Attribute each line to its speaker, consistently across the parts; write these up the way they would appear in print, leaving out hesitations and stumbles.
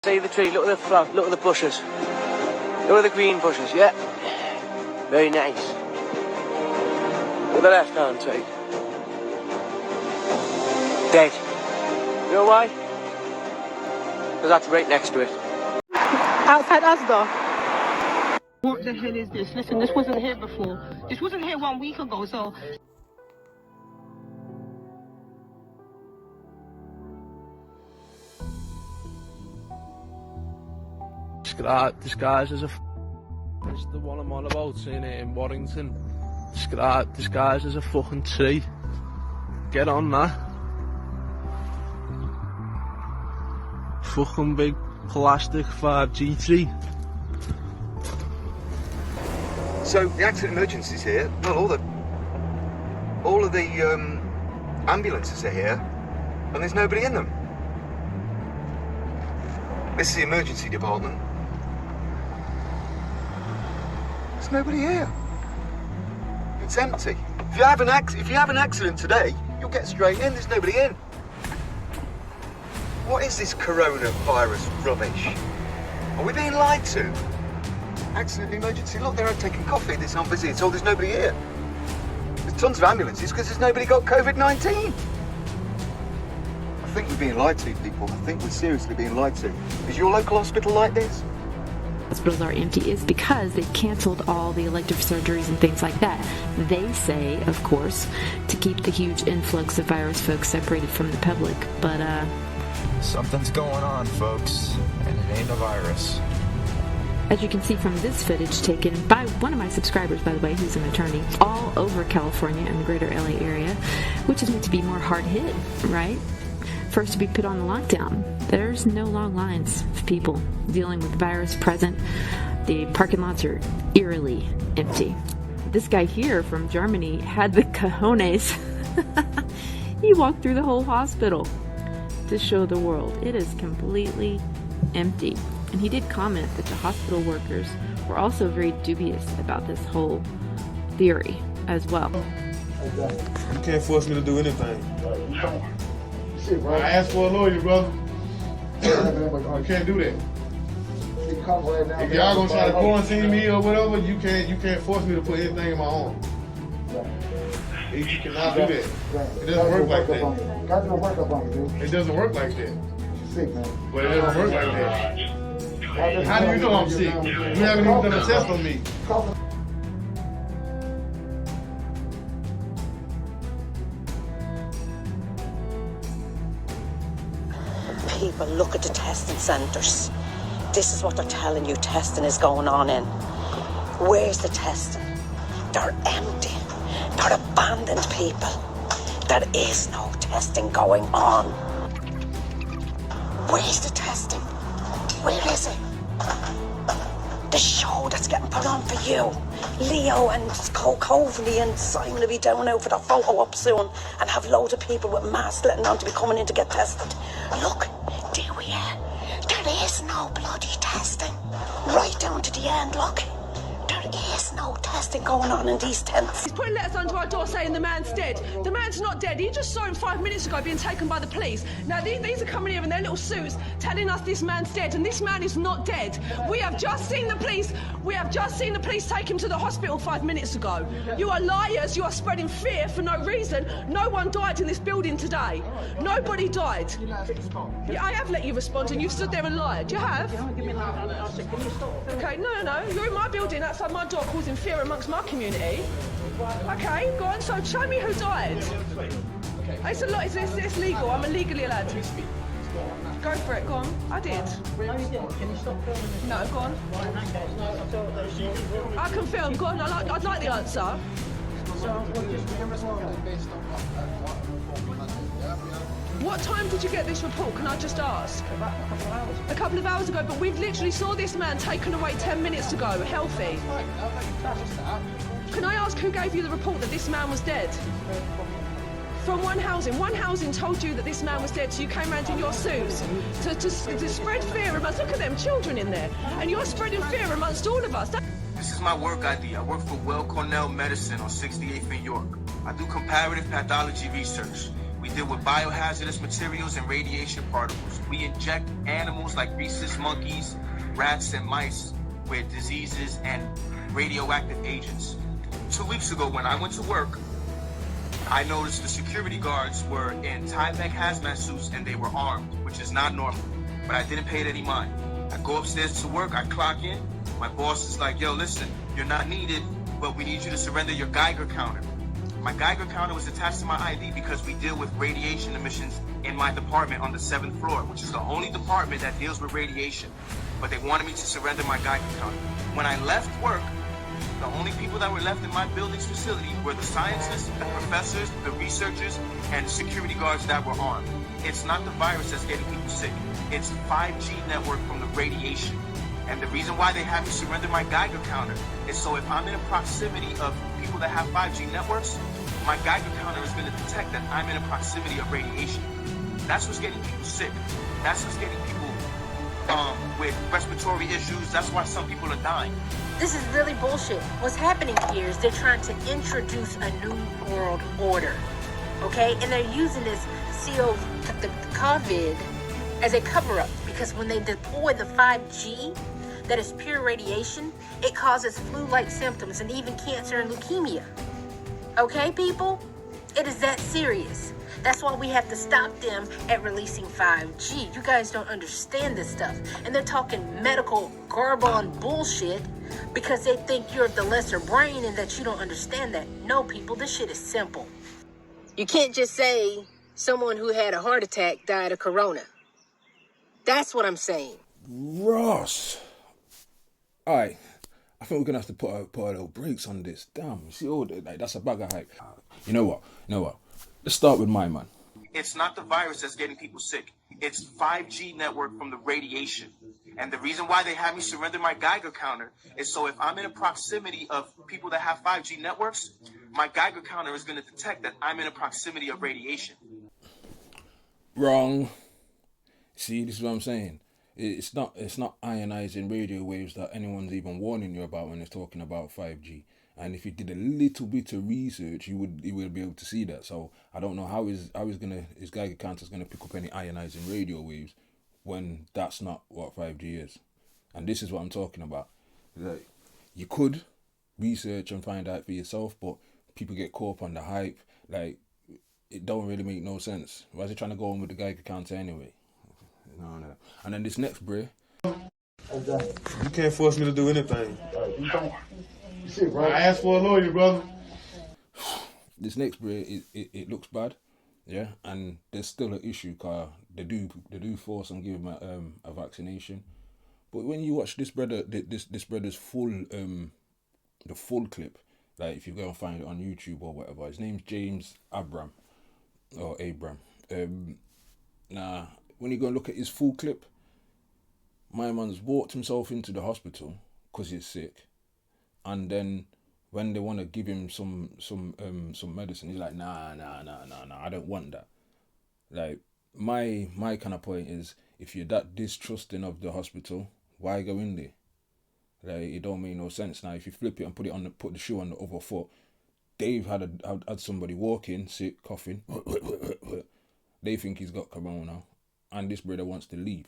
Speaker 1: See the tree, look at the flower, look at the bushes. Look at the green bushes, yeah. Very nice. Look at the left hand side. Dead. You know why? Because that's right next to it.
Speaker 2: Outside Asda. What the hell is this? Listen, this wasn't here before. This wasn't here 1 week ago, so...
Speaker 3: Disguised as a it's the one I'm on about in Warrington. Disguised as a fucking tree. Get on that. Fucking big plastic 5G tree.
Speaker 4: So the accident emergency's here. Well, all of the ambulances are here, and there's nobody in them. This is the emergency department. There's nobody here. It's empty. If you have an accident today, you'll get straight in. There's nobody in. What is this coronavirus rubbish? Are we being lied to? Accident emergency. Look, they're out taking coffee. This aren't busy. It's all there's nobody here. There's tons of ambulances because there's nobody got COVID-19. I think we're being lied to, people. I think we're seriously being lied to. Is your local hospital like this?
Speaker 5: Hospitals are empty is because they've canceled all the elective surgeries and things like that. They say, of course, to keep the huge influx of virus folks separated from the public, but
Speaker 6: something's going on, folks, and it ain't a virus.
Speaker 5: As you can see from this footage taken by one of my subscribers, by the way, who's an attorney, all over California and the greater LA area, which is meant to be more hard hit, right? First to be put on the lockdown. There's no long lines of people dealing with the virus present. The parking lots are eerily empty. This guy here from Germany had the cojones. He walked through the whole hospital to show the world it is completely empty. And he did comment that the hospital workers were also very dubious about this whole theory as well.
Speaker 7: You can't force me to do anything. I asked for a lawyer, brother. You can't do that. If y'all gonna try to quarantine me or whatever, you can't force me to put anything in my arm. You cannot do that. It doesn't work like that. It doesn't work like that. But it doesn't work like that. How do you know I'm sick? You haven't even done a test on me.
Speaker 8: People, look at the testing centres. This is what they're telling you testing is going on in. Where's the testing? They're empty. They're abandoned people. There is no testing going on. Where's the testing? Where is it? The show that's getting put on for you. Leo and Coveney and Simon will be down now for the photo up soon and have loads of people with masks letting on to be coming in to get tested. Look, there we are. There is no bloody testing. Right down to the end, look. There is no testing going on in these tents.
Speaker 9: He's putting letters under our door saying the man's dead. The man's not dead. You just saw him 5 minutes ago being taken by the police. Now these are coming here in their little suits telling us this man's dead, and this man is not dead. We have just seen the police. We have just seen the police take him to the hospital 5 minutes ago. You are liars. You are spreading fear for no reason. No one died in this building today. Nobody died. Yeah, I have let you respond, and you've stood there and lied. You have. Okay, no. You're in my building outside my door causing fear amongst my community. Okay, go on, so show me who died. It's a lot, it's legal, I'm legally allowed to. Go for it, go on. I did.
Speaker 2: Can you stop filming?
Speaker 9: No, go on. I can film, go on, I'd like the answer. What time did you get this report, can I just ask?
Speaker 2: About
Speaker 9: a couple of hours ago, but we've literally saw this man taken away 10 minutes ago, healthy. Can I ask who gave you the report that this man was dead? From one housing. One housing told you that this man was dead, so you came around in your suits to spread fear amongst, look at them, children in there. And you're spreading fear amongst all of us.
Speaker 10: This is my work ID. I work for Well Cornell Medicine on 68th and York. I do comparative pathology research. We deal with biohazardous materials and radiation particles. We inject animals like rhesus monkeys, rats, and mice with diseases and radioactive agents. 2 weeks ago, when I went to work, I noticed the security guards were in Tyvek hazmat suits and they were armed, which is not normal, but I didn't pay it any mind. I go upstairs to work, I clock in, my boss is like, yo, listen, you're not needed, but we need you to surrender your Geiger counter. My Geiger counter was attached to my ID because we deal with radiation emissions in my department on the 7th floor, which is the only department that deals with radiation. But they wanted me to surrender my Geiger counter. When I left work, the only people that were left in my building's facility were the scientists, the professors, the researchers, and the security guards that were armed. It's not the virus that's getting people sick. It's 5G network from the radiation. And the reason why they have me surrender my Geiger counter is so if I'm in a proximity of people that have 5G networks, my Geiger counter is going to detect that I'm in a proximity of radiation. That's what's getting people sick. That's what's getting people with respiratory issues. That's why some people are dying.
Speaker 8: This is really bullshit. What's happening here is they're trying to introduce a new world order, okay? And they're using this the COVID as a cover-up because when they deploy the 5G, that is pure radiation, it causes flu-like symptoms and even cancer and leukemia. Okay, people? It is that serious. That's why we have to stop them at releasing 5G. You guys don't understand this stuff. And they're talking medical garble and bullshit because they think you're the lesser brain and that you don't understand that. No, people, this shit is simple. You can't just say someone who had a heart attack died of corona. That's what I'm saying.
Speaker 11: Ross. Alright, I think we're gonna have to put a little brakes on this. Damn, you see all that? Like, that's a bag of hype. You know what? Let's start with my man.
Speaker 10: It's not the virus that's getting people sick. It's 5G network from the radiation. And the reason why they have me surrender my Geiger counter is so if I'm in a proximity of people that have 5G networks, my Geiger counter is going to detect that I'm in a proximity of radiation.
Speaker 11: Wrong. See, this is what I'm saying. It's not ionizing radio waves that anyone's even warning you about when it's talking about 5G. And if you did a little bit of research, you would be able to see that. So I don't know how his Geiger counter is gonna pick up any ionizing radio waves when that's not what 5G is. And this is what I'm talking about. Like, you could research and find out for yourself, but people get caught up on the hype. Like, it don't really make no sense. Why is he trying to go on with the Geiger counter anyway? No. And then this next bray.
Speaker 7: You can't force me to do anything. I asked for a lawyer, brother.
Speaker 11: This next bray, it looks bad, yeah, and there's still an issue because they do force and give him a vaccination. But when you watch this brother's full the full clip, like if you go and find it on YouTube or whatever, his name's James Abram. When you go and look at his full clip, my man's walked himself into the hospital because he's sick, and then when they want to give him some medicine, he's like, nah, I don't want that. Like, my kind of point is, if you're that distrusting of the hospital, why go in there? Like, it don't make no sense. Now, if you flip it and put the shoe on the other foot, Dave had somebody walk in, sick, coughing. They think he's got corona, and this brother wants to leave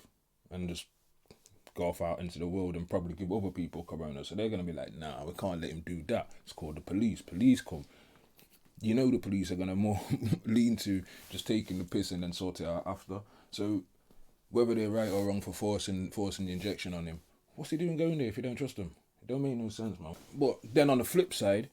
Speaker 11: and just go off out into the world and probably give other people corona. So they're going to be like, nah, we can't let him do that. It's called the police. Police come. You know the police are going to more lean to just taking the piss and then sort it out after. So whether they're right or wrong for forcing the injection on him, what's he doing going there if you don't trust him? It don't make no sense, man. But then on the flip side,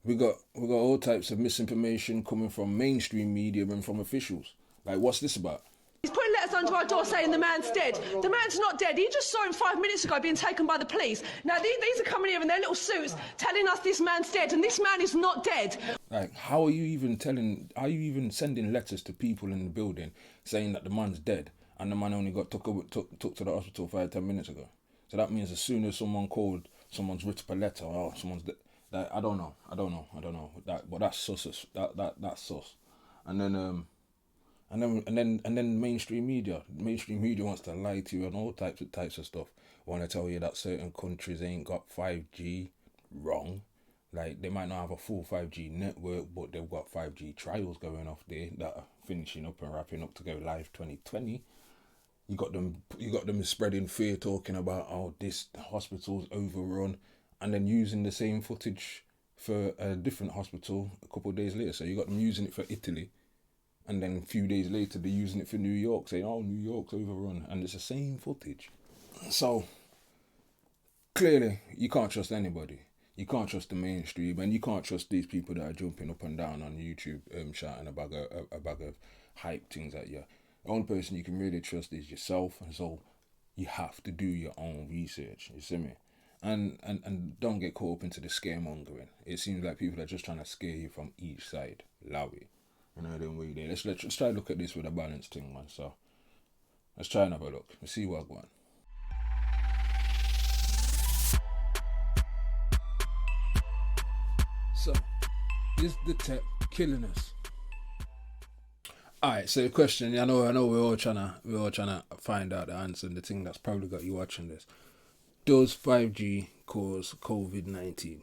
Speaker 11: we got all types of misinformation coming from mainstream media and from officials. Like, what's this about?
Speaker 9: He's putting letters under our door saying the man's dead. The man's not dead. You just saw him 5 minutes ago being taken by the police. Now, these are coming here in their little suits telling us this man's dead, and this man is not dead.
Speaker 11: Like, how are you even sending letters to people in the building saying that the man's dead and the man only got took to the hospital 5-10 minutes ago? So that means as soon as someone's written up a letter, someone's dead. Like, I don't know. But that's sus. That's sus. And then mainstream media wants to lie to you on all types of stuff. Want to tell you that certain countries ain't got 5G. Wrong. Like, they might not have a full 5G network, but they've got 5G trials going off there that are finishing up and wrapping up to go live 2020. You got them spreading fear, talking about, oh, this hospital's overrun, and then using the same footage for a different hospital a couple of days later. So you got them using it for Italy, and then a few days later they're using it for New York, saying, oh, New York's overrun, and it's the same footage. So clearly you can't trust anybody. You can't trust the mainstream, and you can't trust these people that are jumping up and down on YouTube, shouting a bag of hype things at you. The only person you can really trust is yourself, and so you have to do your own research. You see me? And don't get caught up into the scaremongering. It seems like people are just trying to scare you from each side. Love it. You know, then we there. Let's try to look at this with a balanced thing, man. So let's try and have a look. Let's see what's going on. So, is the tech killing us? Alright, so the question, I know we're all trying to find out the answer, and the thing that's probably got you watching this. Does 5G cause COVID-19?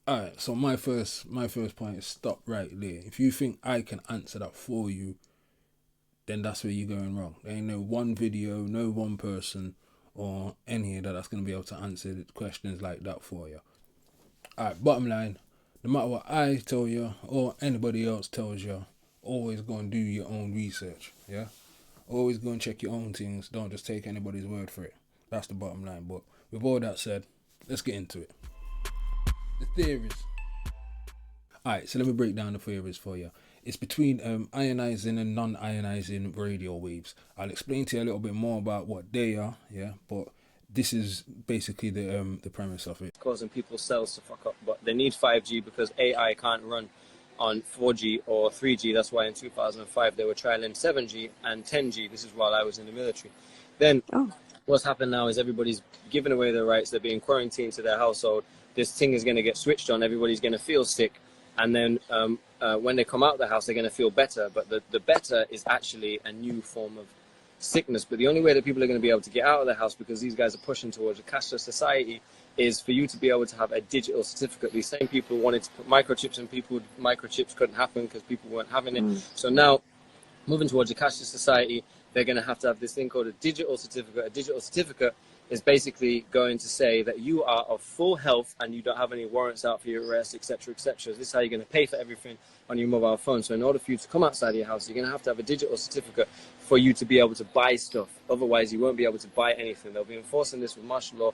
Speaker 11: Alright, so my first point is stop right there. If you think I can answer that for you, then that's where you're going wrong. There ain't no one video, no one person or any of that's going to be able to answer questions like that for you. Alright, bottom line, no matter what I tell you or anybody else tells you, always go and do your own research, yeah? Always go and check your own things. Don't just take anybody's word for it. That's the bottom line. But with all that said, let's get into it. The theories. Alright, so let me break down the theories for you. It's between ionizing and non-ionizing radio waves. I'll explain to you a little bit more about what they are, yeah? But this is basically the premise of it.
Speaker 12: Causing people's cells to fuck up, but they need 5G because AI can't run on 4G or 3G. That's why in 2005 they were trialing 7G and 10G. This is while I was in the military. Then what's happened now is everybody's giving away their rights. They're being quarantined to their household. This thing is going to get switched on. Everybody's going to feel sick. And then when they come out of the house, they're going to feel better. But the better is actually a new form of sickness. But the only way that people are going to be able to get out of the house, because these guys are pushing towards a cashless society, is for you to be able to have a digital certificate. These same people wanted to put microchips in people. Microchips couldn't happen because people weren't having it. So now, moving towards a cashless society, they're going to have this thing called a digital certificate. A digital certificate is basically going to say that you are of full health and you don't have any warrants out for your arrest, etc., etc. This is how you're going to pay for everything on your mobile phone. So in order for you to come outside of your house, you're going to have a digital certificate for you to be able to buy stuff. Otherwise, you won't be able to buy anything. They'll be enforcing this with martial law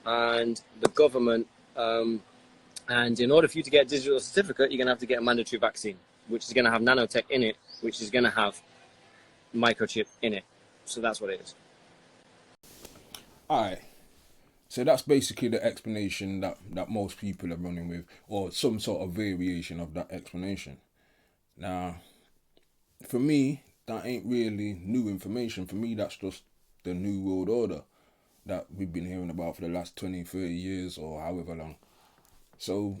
Speaker 12: and the government. And in order for you to get a digital certificate, you're going to have to get a mandatory vaccine, which is going to have nanotech in it, which is going to have microchip in it. So that's what it is.
Speaker 11: Alright, so that's basically the explanation that most people are running with, or some sort of variation of that explanation. Now, for me, that ain't really new information. For me, that's just the New World Order that we've been hearing about for the last 20, 30 years or however long. So,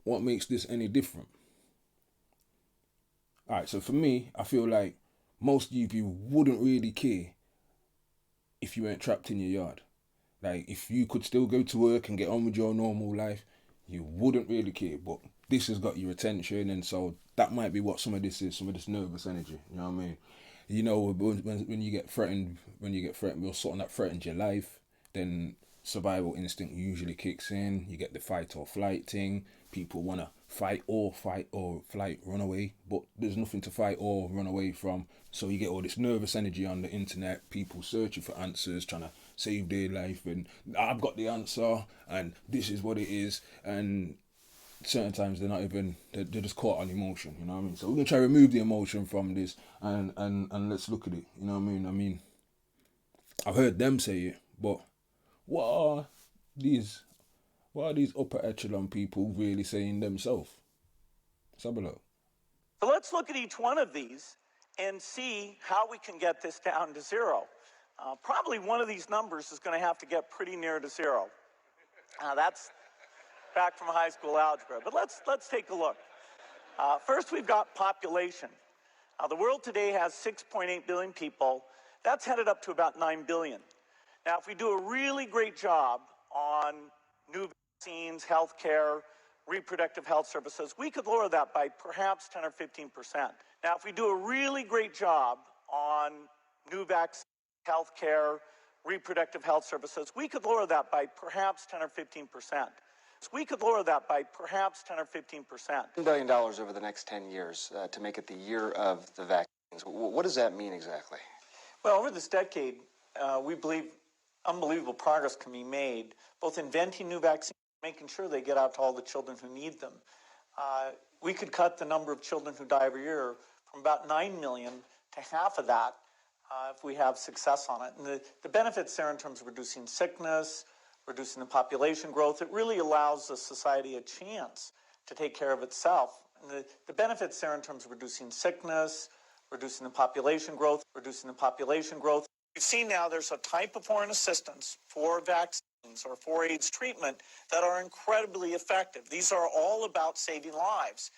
Speaker 11: what makes this any different? Alright, so for me, I feel like most of you wouldn't really care if you weren't trapped in your yard. Like, if you could still go to work and get on with your normal life, you wouldn't really care. But this has got your attention, and so that might be what some of this is, some of this nervous energy. You know what I mean? You know, when you get threatened, with something that threatens your life, then survival instinct usually kicks in. You get the fight or flight thing. People want to fight or flight, run away, but there's nothing to fight or run away from. So you get all this nervous energy on the internet, people searching for answers, trying to save their life, and I've got the answer, and this is what it is. And certain times they're just caught on emotion, you know what I mean? So we're going to try to remove the emotion from this, and let's look at it, you know what I mean? I've heard them say it, but what are these upper echelon people really saying themselves? Let's have a look.
Speaker 13: So let's look at each one of these and see how we can get this down to zero. Probably one of these numbers is going to have to get pretty near to zero. That's back from high school algebra, but let's take a look. First, we've got population. The world today has 6.8 billion people. That's headed up to about 9 billion. Now, if we do a really great job on new vaccines, healthcare, reproductive health services, we could lower that by perhaps 10 or 15%. Now, if we do a really great job on new vaccines, healthcare, reproductive health services, we could lower that by perhaps 10 or 15%. We could lower that by perhaps 10 or 15%.
Speaker 14: $1 billion over the next 10 years to make it the year of the vaccines. What does that mean exactly?
Speaker 13: Well, over this decade, we believe unbelievable progress can be made, both inventing new vaccines, making sure they get out to all the children who need them. We could cut the number of children who die every year from about 9 million to half of that if we have success on it. And the benefits there in terms of reducing sickness, reducing the population growth, it really allows the society a chance to take care of itself. And the benefits there in terms of reducing sickness, reducing the population growth, We've seen now there's a type of foreign assistance for vaccines or for AIDS treatment that are incredibly effective. These are all about saving lives.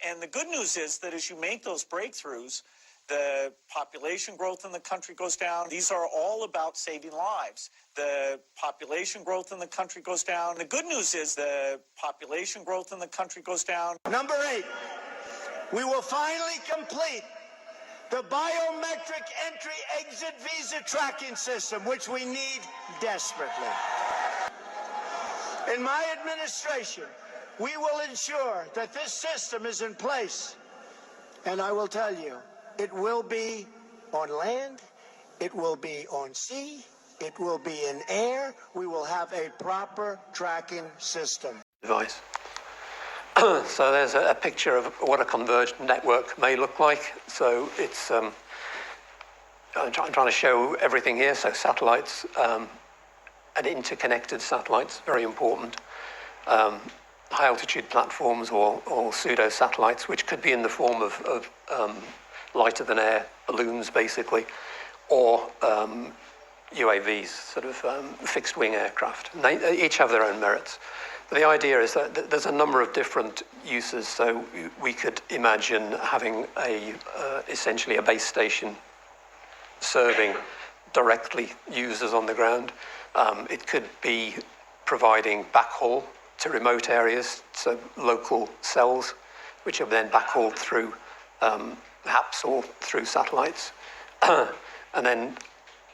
Speaker 13: And the good news is that as you make those breakthroughs, the population growth in the country goes down. These are all about saving lives. The population growth in the country goes down. The good news is the population growth in the country goes down.
Speaker 15: Number 8, we will finally complete the biometric entry-exit visa tracking system, which we need desperately. In my administration, we will ensure that this system is in place. And I will tell you, it will be on land, it will be on sea, it will be in air. We will have a proper tracking system.
Speaker 16: Device. So there's a picture of what a converged network may look like. So it's, I'm trying to show everything here. So satellites and interconnected satellites, very important. High altitude platforms or pseudo satellites, which could be in the form of lighter than air balloons, basically, or UAVs, sort of fixed wing aircraft. And they each have their own merits. But the idea is that there's a number of different uses. So we could imagine having essentially a base station serving directly users on the ground. It could be providing backhaul to remote areas, so local cells, which are then backhauled through apps or through satellites. And then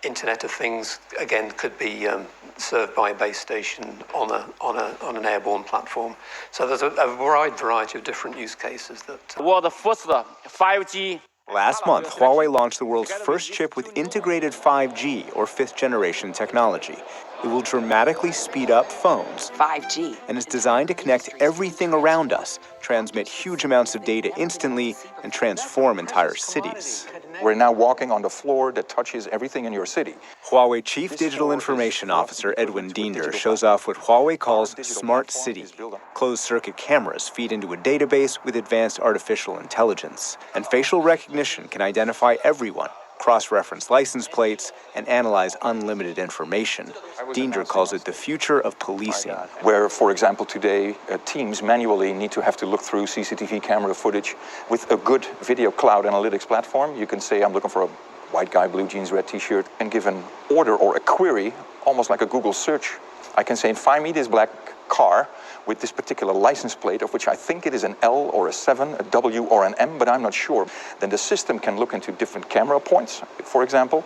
Speaker 16: Internet of Things, again, could be served by a base station on an airborne platform. So there's a wide variety of different use cases that...
Speaker 17: World first 5G.
Speaker 18: Last month, Huawei launched the world's first chip with integrated 5G, or fifth-generation technology. It will dramatically speed up phones.
Speaker 8: 5G.
Speaker 18: And is designed to connect everything around us, transmit huge amounts of data instantly, and transform entire cities.
Speaker 19: We're now walking on the floor that touches everything in your city.
Speaker 18: Huawei Chief Digital Information Officer Edwin Diender shows off what Huawei calls Smart City. Closed-circuit cameras feed into a database with advanced artificial intelligence, and facial recognition can identify everyone, cross-reference license plates, and analyze unlimited information. Diender calls it the future of policing.
Speaker 19: Where, for example, today, teams manually need to have to look through CCTV camera footage. With a good video cloud analytics platform, you can say, I'm looking for a white guy, blue jeans, red t-shirt, and give an order or a query, almost like a Google search. I can say, find me this black car with this particular license plate, of which I think it is an L or a 7, a W or an M, but I'm not sure. Then the system can look into different camera points, for example,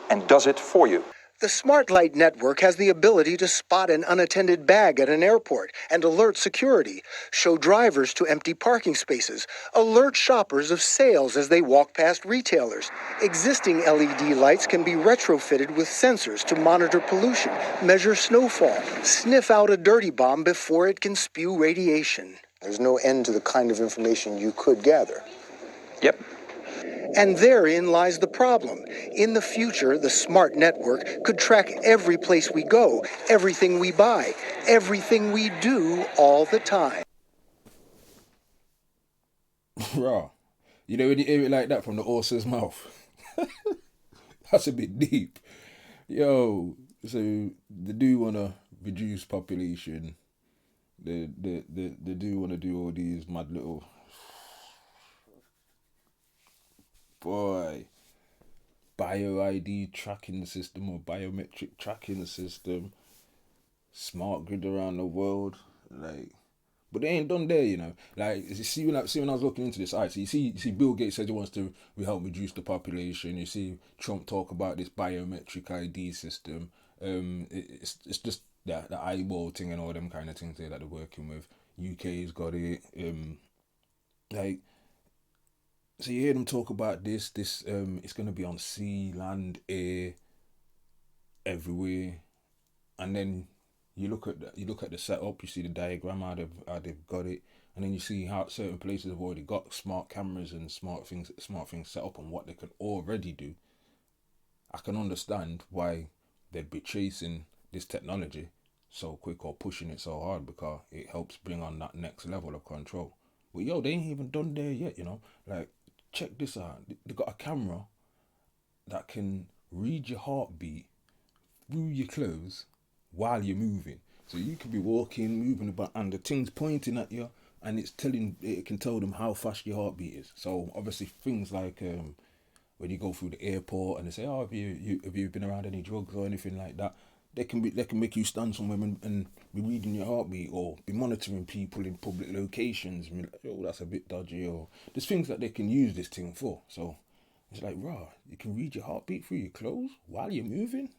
Speaker 19: and does it for you.
Speaker 20: The Smart Light network has the ability to spot an unattended bag at an airport and alert security, show drivers to empty parking spaces, alert shoppers of sales as they walk past retailers. Existing LED lights can be retrofitted with sensors to monitor pollution, measure snowfall, sniff out a dirty bomb before it can spew radiation.
Speaker 21: There's no end to the kind of information you could gather.
Speaker 19: Yep.
Speaker 20: And therein lies the problem. In the future, the smart network could track every place we go, everything we buy, everything we do all the time.
Speaker 11: Raw. You know when you hear it like that from the horse's mouth? That's a bit deep. Yo, so they do want to reduce population. They do want to do all these mad little... Boy, bio ID tracking system or biometric tracking system. smart grid around the world, like. But they ain't done there, you know. Like, you see when I was looking into this, so you see Bill Gates says he wants to help reduce the population. You see Trump talk about this biometric ID system. It's just the eyeball thing and all them kind of things there that they're working with. UK's got it. Like, so you hear them talk about this. It's gonna be on sea, land, air, everywhere, and then you look at the setup. You see the diagram how they've got it, and then you see how certain places have already got smart cameras and smart things set up and what they can already do. I can understand why they'd be chasing this technology so quick or pushing it so hard, because it helps bring on that next level of control. But yo, they ain't even done there yet, you know. Like, check this out. They got a camera that can read your heartbeat through your clothes while you're moving. So you could be walking, moving about, and the thing's pointing at you, and it can tell them how fast your heartbeat is. So obviously things like when you go through the airport and they say, "Oh, have you been around any drugs or anything like that?" They can make you stand somewhere and be reading your heartbeat, or be monitoring people in public locations. And be like, "Oh, that's a bit dodgy." Or there's things that they can use this thing for. So it's like, rah, you can read your heartbeat through your clothes while you're moving.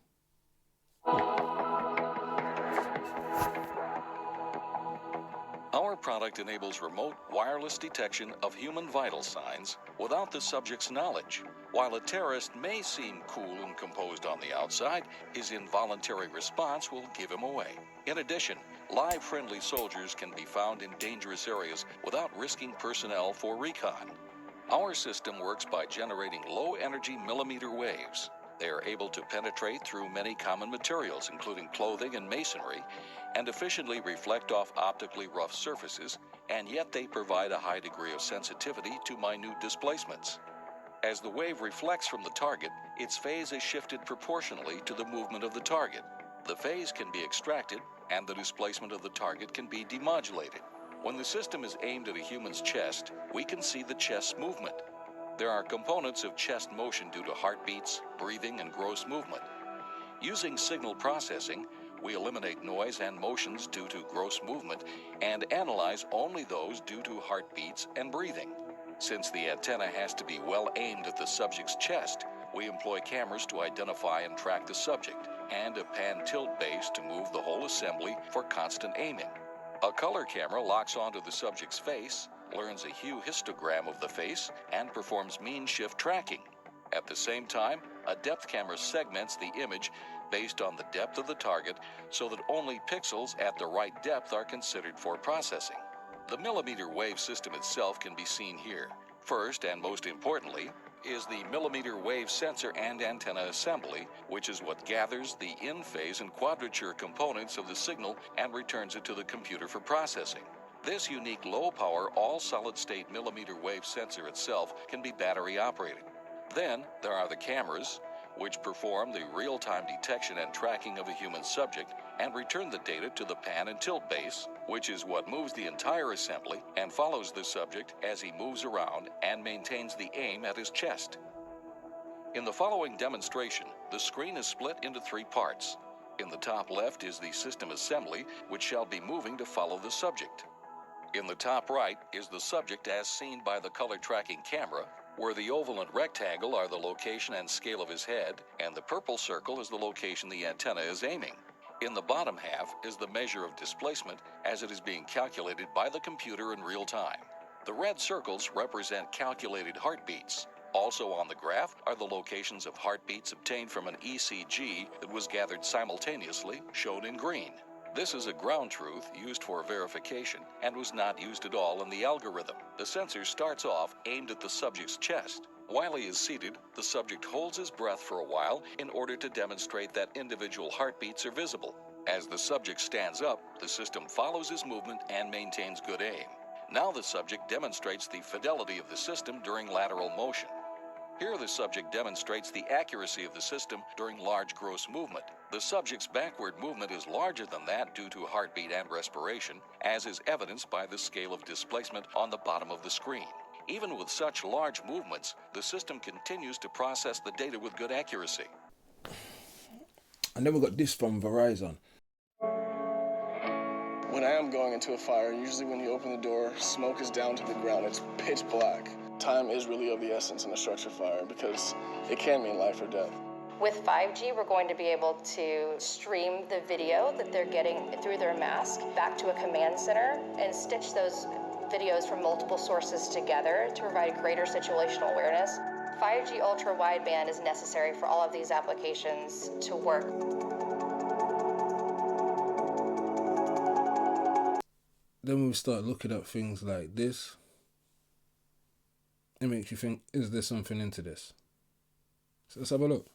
Speaker 1: Our product enables remote wireless detection of human vital signs without the subject's knowledge. While a terrorist may seem cool and composed on the outside, his involuntary response will give him away. In addition, live friendly soldiers can be found in dangerous areas without risking personnel for recon. Our system works by generating low-energy millimeter waves. They are able to penetrate through many common materials, including clothing and masonry, and efficiently reflect off optically rough surfaces, and yet they provide a high degree of sensitivity to minute displacements. As the wave reflects from the target, its phase is shifted proportionally to the movement of the target. The phase can be extracted, and the displacement of the target can be demodulated. When the system is aimed at a human's chest, we can see the chest's movement. There are components of chest motion due to heartbeats, breathing, and gross movement. Using signal processing, we eliminate noise and motions due to gross movement and analyze only those due to heartbeats and breathing. Since the antenna has to be well aimed at the subject's chest, we employ cameras to identify and track the subject, and a pan-tilt base to move the whole assembly for constant aiming. A color camera locks onto the subject's face, learns a hue histogram of the face, and performs mean shift tracking. At the same time, a depth camera segments the image based on the depth of the target so that only pixels at the right depth are considered for processing. The millimeter wave system itself can be seen here. First, and most importantly, is the millimeter wave sensor and antenna assembly, which is what gathers the in-phase and quadrature components of the signal and returns it to the computer for processing. This unique low-power, all-solid-state millimeter wave sensor itself can be battery-operated. Then, there are the cameras, which perform the real-time detection and tracking of a human subject and return the data to the pan and tilt base, which is what moves the entire assembly and follows the subject as he moves around and maintains the aim at his chest. In the following demonstration, the screen is split into 3 parts. In the top left is the system assembly, which shall be moving to follow the subject. In the top right is the subject as seen by the color tracking camera, where the oval and rectangle are the location and scale of his head, and the purple circle is the location the antenna is aiming. In the bottom half is the measure of displacement as it is being calculated by the computer in real time. The red circles represent calculated heartbeats. Also on the graph are the locations of heartbeats obtained from an ECG that was gathered simultaneously, shown in green. This is a ground truth used for verification and was not used at all in the algorithm. The sensor starts off aimed at the subject's chest. While he is seated, the subject holds his breath for a while in order to demonstrate that individual heartbeats are visible. As the subject stands up, the system follows his movement and maintains good aim. Now the subject demonstrates the fidelity of the system during lateral motion. Here the subject demonstrates the accuracy of the system during large gross movement. The subject's backward movement is larger than that due to heartbeat and respiration, as is evidenced by the scale of displacement on the bottom of the screen. Even with such large movements, the system continues to process the data with good accuracy.
Speaker 11: And then we got this from Verizon.
Speaker 3: When I am going into a fire, usually when you open the door, smoke is down to the ground. It's pitch black. Time is really of the essence in a structure fire because it can mean life or death.
Speaker 22: With 5G, we're going to be able to stream the video that they're getting through their mask back to a command center and stitch those videos from multiple sources together to provide greater situational awareness. 5G ultra wideband is necessary for all of these applications to work.
Speaker 11: Then we start looking at things like this. It makes you think, is there something into this? So let's have a look.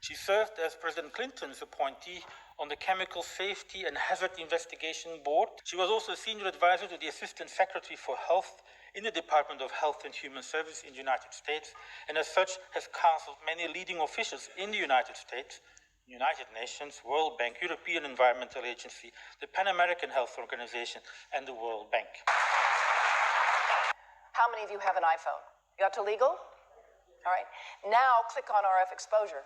Speaker 23: She served as President Clinton's appointee on the Chemical Safety and Hazard Investigation Board. She was also a senior advisor to the Assistant Secretary for Health in the Department of Health and Human Services in the United States, and as such has counseled many leading officials in the United States, United Nations, World Bank, European Environmental Agency, the Pan American Health Organization, and the World Bank.
Speaker 24: How many of you have an iPhone? You got to legal? All right. Now click on RF exposure.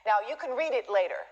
Speaker 24: Now you can read it later,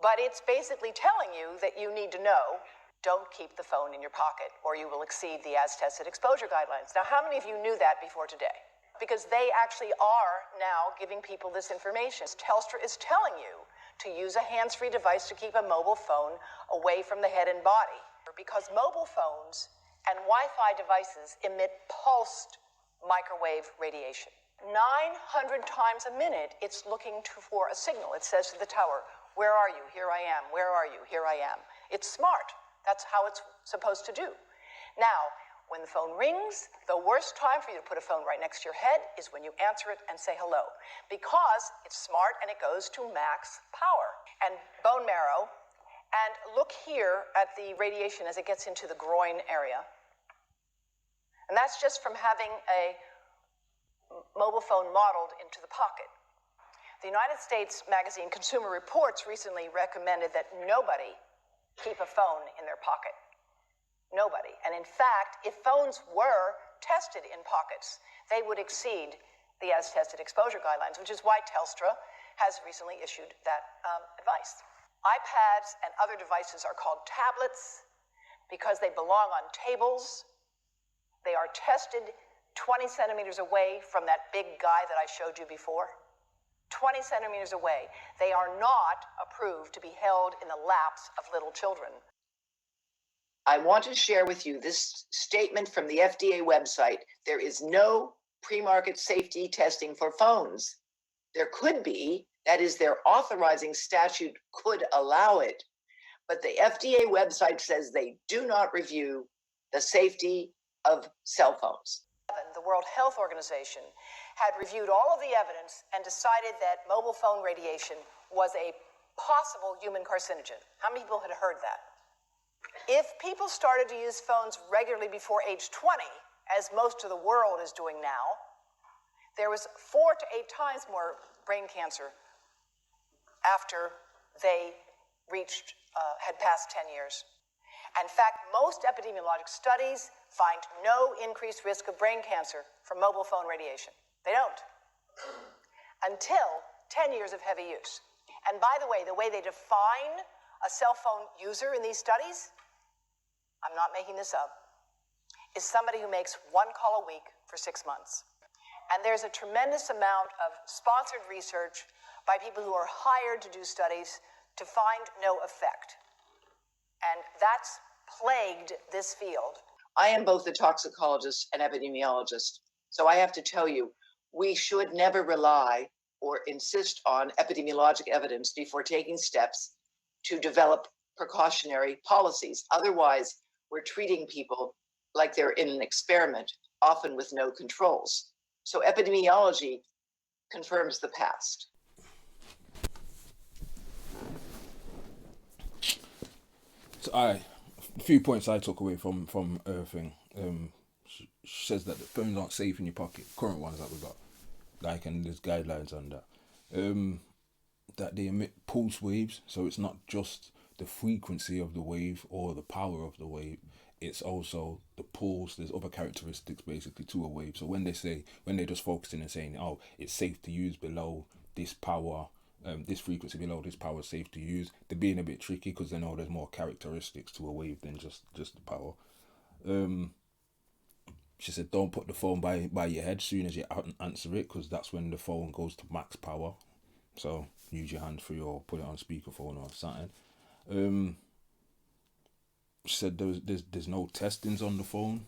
Speaker 24: but it's basically telling you that you need to know, don't keep the phone in your pocket or you will exceed the as-tested exposure guidelines. Now, how many of you knew that before today? Because they actually are now giving people this information. Telstra is telling you to use a hands-free device to keep a mobile phone away from the head and body, because mobile phones and Wi-Fi devices emit pulsed microwave radiation. 900 times a minute, it's looking for a signal. It says to the tower, where are you? Here I am. Where are you? Here I am. It's smart. That's how it's supposed to do. Now, when the phone rings, the worst time for you to put a phone right next to your head is when you answer it and say hello, because it's smart and it goes to max power. And bone marrow, and look here at the radiation as it gets into the groin area. And that's just from having a mobile phone modeled into the pocket. The United States magazine Consumer Reports recently recommended that nobody keep a phone in their pocket. Nobody. And in fact, if phones were tested in pockets, they would exceed the as-tested exposure guidelines, which is why Telstra has recently issued that advice. iPads and other devices are called tablets because they belong on tables. They are tested 20 centimeters away from that big guy that I showed you before. 20 centimeters away. They are not approved to be held in the laps of little children.
Speaker 25: I want to share with you this statement from the FDA website. There is no pre-market safety testing for phones. There could be, that is, their authorizing statute could allow it, but the FDA website says they do not review the safety of cell phones.
Speaker 24: The World Health Organization had reviewed all of the evidence and decided that mobile phone radiation was a possible human carcinogen. How many people had heard that? If people started to use phones regularly before age 20, as most of the world is doing now, there was 4 to 8 times more brain cancer after they had passed 10 years. In fact, most epidemiologic studies find no increased risk of brain cancer from mobile phone radiation. They don't. Until 10 years of heavy use. And by the way they define a cell phone user in these studies, I'm not making this up, is somebody who makes 1 call a week for 6 months. And there's a tremendous amount of sponsored research by people who are hired to do studies to find no effect. And that's plagued this field.
Speaker 25: I am both a toxicologist and epidemiologist, so I have to tell you, we should never rely or insist on epidemiologic evidence before taking steps to develop precautionary policies. Otherwise, we're treating people like they're in an experiment, often with no controls. So epidemiology confirms the past.
Speaker 11: So a few points I took away from her thing. She says that the phones aren't safe in your pocket. Current ones that we got, like, and there's guidelines on that. That they emit pulse waves, so it's not just the frequency of the wave or the power of the wave. It's also the pulse. There's other characteristics basically to a wave. So when they're just focusing and saying, oh, it's safe to use below this power this frequency below this power is safe to use. They're being a bit tricky because they know there's more characteristics to a wave than just the power. She said, don't put the phone by your head soon as you answer it, because that's when the phone goes to max power. So use your hand free or put it on speakerphone or something. She said there's no testings on the phone,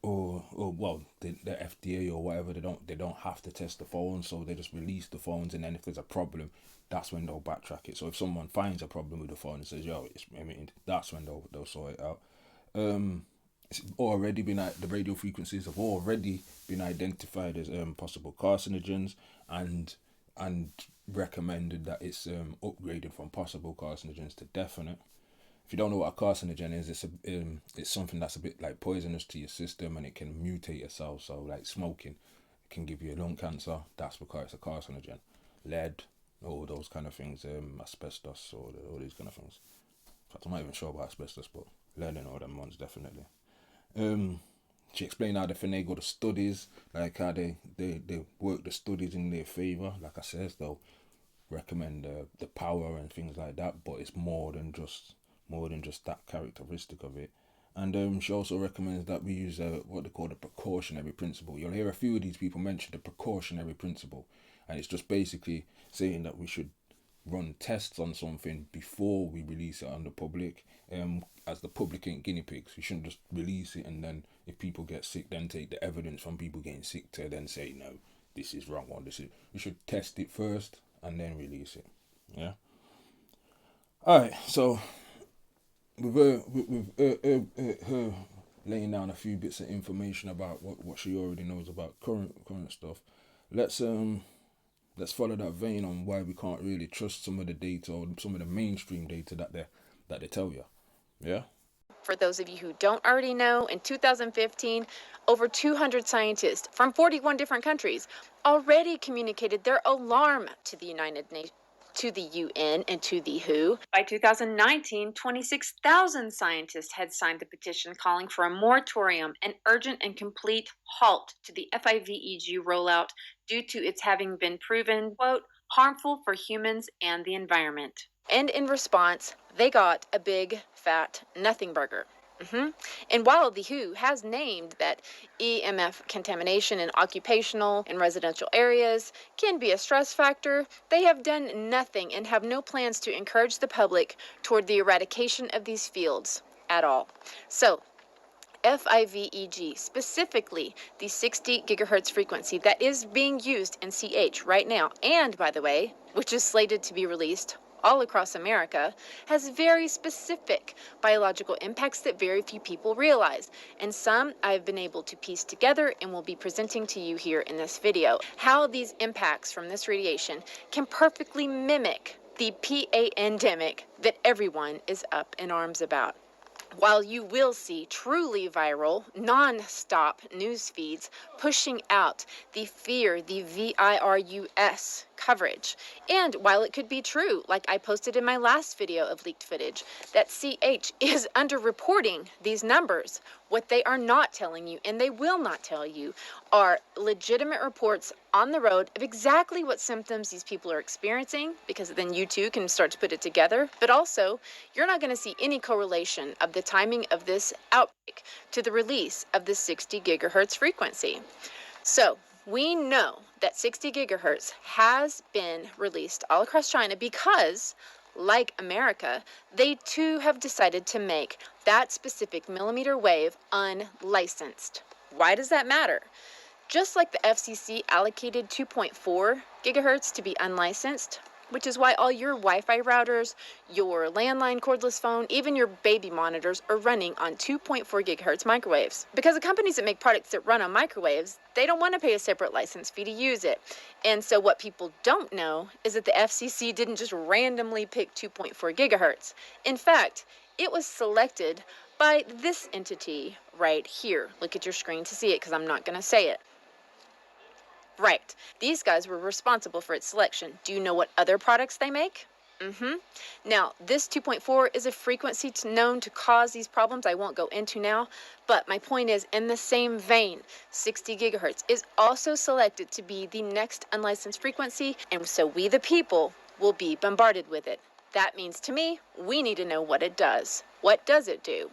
Speaker 11: or well, the FDA or whatever, they don't have to test the phone, so they just release the phones, and then if there's a problem, that's when they'll backtrack it. So if someone finds a problem with the phone and says, yo, it's emitting, that's when they'll sort it out. It's already been the radio frequencies have already been identified as possible carcinogens, and recommended that it's upgraded from possible carcinogens to definite. If you don't know what a carcinogen is, it's something that's a bit like poisonous to your system, and it can mutate your cells. So like smoking, it can give you lung cancer. That's because it's a carcinogen. Lead, all those kind of things. Asbestos, all these kind of things. In fact, I'm not even sure about asbestos, but lead and all them ones definitely. She explained how they finagle the studies, like how they work the studies in their favour. Like I said, they'll recommend the power and things like that, but it's more than just that characteristic of it. And she also recommends that we use what they call the precautionary principle. You'll hear a few of these people mention the precautionary principle, and it's just basically saying that we should run tests on something before we release it on the public. As the public ain't guinea pigs, we shouldn't just release it and then if people get sick, then take the evidence from people getting sick to then say no, this is wrong or this is. We should test it first and then release it. Yeah. All right. So with her laying down a few bits of information about what she already knows about current stuff, let's follow that vein on why we can't really trust some of the data or some of the mainstream data that they tell you. Yeah.
Speaker 2: For those of you who don't already know, in 2015, over 200 scientists from 41 different countries already communicated their alarm to the United Nations, to the UN, and to the WHO. By 2019, 26,000 scientists had signed the petition calling for a moratorium, an urgent and complete halt to the FIVEG rollout due to its having been proven, quote, harmful for humans and the environment. And in response, they got a big, fat nothing burger. And while the WHO has named that EMF contamination in occupational and residential areas can be a stress factor, they have done nothing and have no plans to encourage the public toward the eradication of these fields at all. So, FIVEG, specifically the 60 gigahertz frequency that is being used in CH right now, and by the way, which is slated to be released all across America, has very specific biological impacts that very few people realize, and some I've been able to piece together and will be presenting to you here in this video. How these impacts from this radiation can perfectly mimic the pandemic that everyone is up in arms about. While you will see truly viral, non-stop news feeds pushing out the fear, the virus coverage. And while it could be true, like I posted in my last video of leaked footage, that CH is underreporting these numbers, what they are not telling you, and they will not tell you, are legitimate reports on the road of exactly what symptoms these people are experiencing, because then you too can start to put it together. But also, you're not going to see any correlation of the timing of this outbreak to the release of the 60 gigahertz frequency. So, we know that 60 gigahertz has been released all across China because, like America, they too have decided to make that specific millimeter wave unlicensed. Why does that matter? Just like the FCC allocated 2.4 gigahertz to be unlicensed, which is why all your Wi-Fi routers, your landline cordless phone, even your baby monitors are running on 2.4 gigahertz microwaves. Because the companies that make products that run on microwaves, they don't want to pay a separate license fee to use it. And so what people don't know is that the FCC didn't just randomly pick 2.4 gigahertz. In fact, it was selected by this entity right here. Look at your screen to see it because I'm not going to say it. Right. These guys were responsible for its selection. Do you know what other products they make? Now, this 2.4 is a frequency known to cause these problems I won't go into now, but my point is, in the same vein, 60 gigahertz is also selected to be the next unlicensed frequency, and so we the people will be bombarded with it. That means to me, we need to know what it does. What does it do?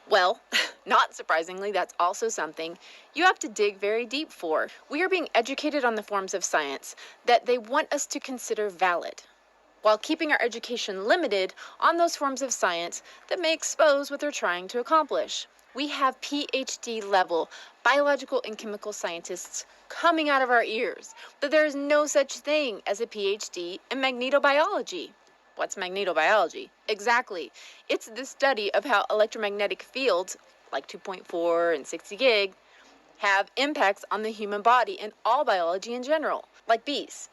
Speaker 2: Well, not surprisingly, that's also something you have to dig very deep for. We are being educated on the forms of science that they want us to consider valid, while keeping our education limited on those forms of science that may expose what they're trying to accomplish. We have PhD level biological and chemical scientists coming out of our ears that there is no such thing as a PhD in magnetobiology. What's magnetobiology? Exactly. It's the study of how electromagnetic fields, like 2.4 and 60 gig, have impacts on the human body and all biology in general, like bees,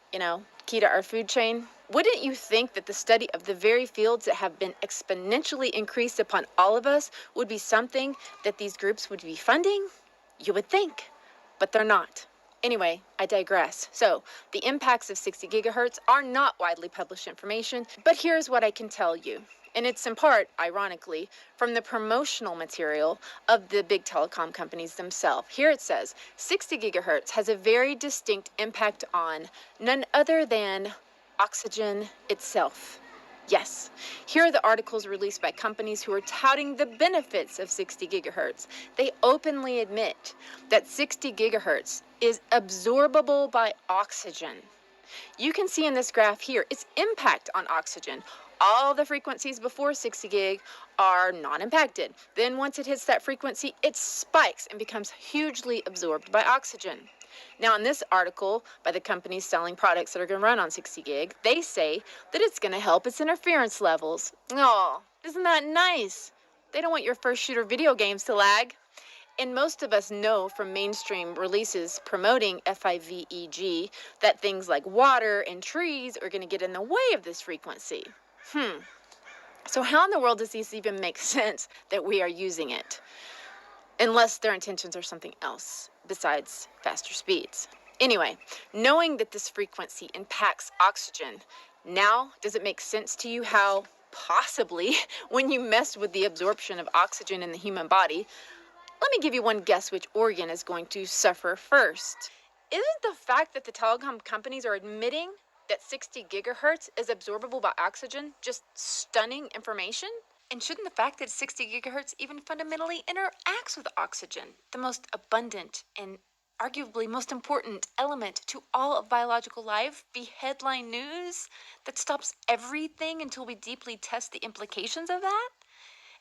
Speaker 2: key to our food chain. Wouldn't you think that the study of the very fields that have been exponentially increased upon all of us would be something that these groups would be funding? You would think, but they're not. Anyway, I digress. So, the impacts of 60 gigahertz are not widely published information, but here's what I can tell you. And it's in part, ironically, from the promotional material of the big telecom companies themselves. Here it says, 60 gigahertz has a very distinct impact on none other than oxygen itself. Yes, here are the articles released by companies who are touting the benefits of 60 gigahertz. They openly admit that 60 gigahertz is absorbable by oxygen. You can see in this graph here its impact on oxygen. All the frequencies before 60 gig are non-impacted. Then once it hits that frequency, it spikes and becomes hugely absorbed by oxygen. Now, in this article by the companies selling products that are going to run on 60 gig, they say that it's going to help its interference levels. Oh, isn't that nice? They don't want your first shooter video games to lag. And most of us know from mainstream releases promoting FIVEG that things like water and trees are going to get in the way of this frequency. So how in the world does this even make sense that we are using it? Unless their intentions are something else besides faster speeds. Anyway, knowing that this frequency impacts oxygen, now does it make sense to you how possibly when you mess with the absorption of oxygen in the human body, let me give you one guess which organ is going to suffer first. Isn't the fact that the telecom companies are admitting that 60 gigahertz is absorbable by oxygen just stunning information? And shouldn't the fact that 60 gigahertz even fundamentally interacts with oxygen, the most abundant and arguably most important element to all of biological life, be headline news that stops everything until we deeply test the implications of that?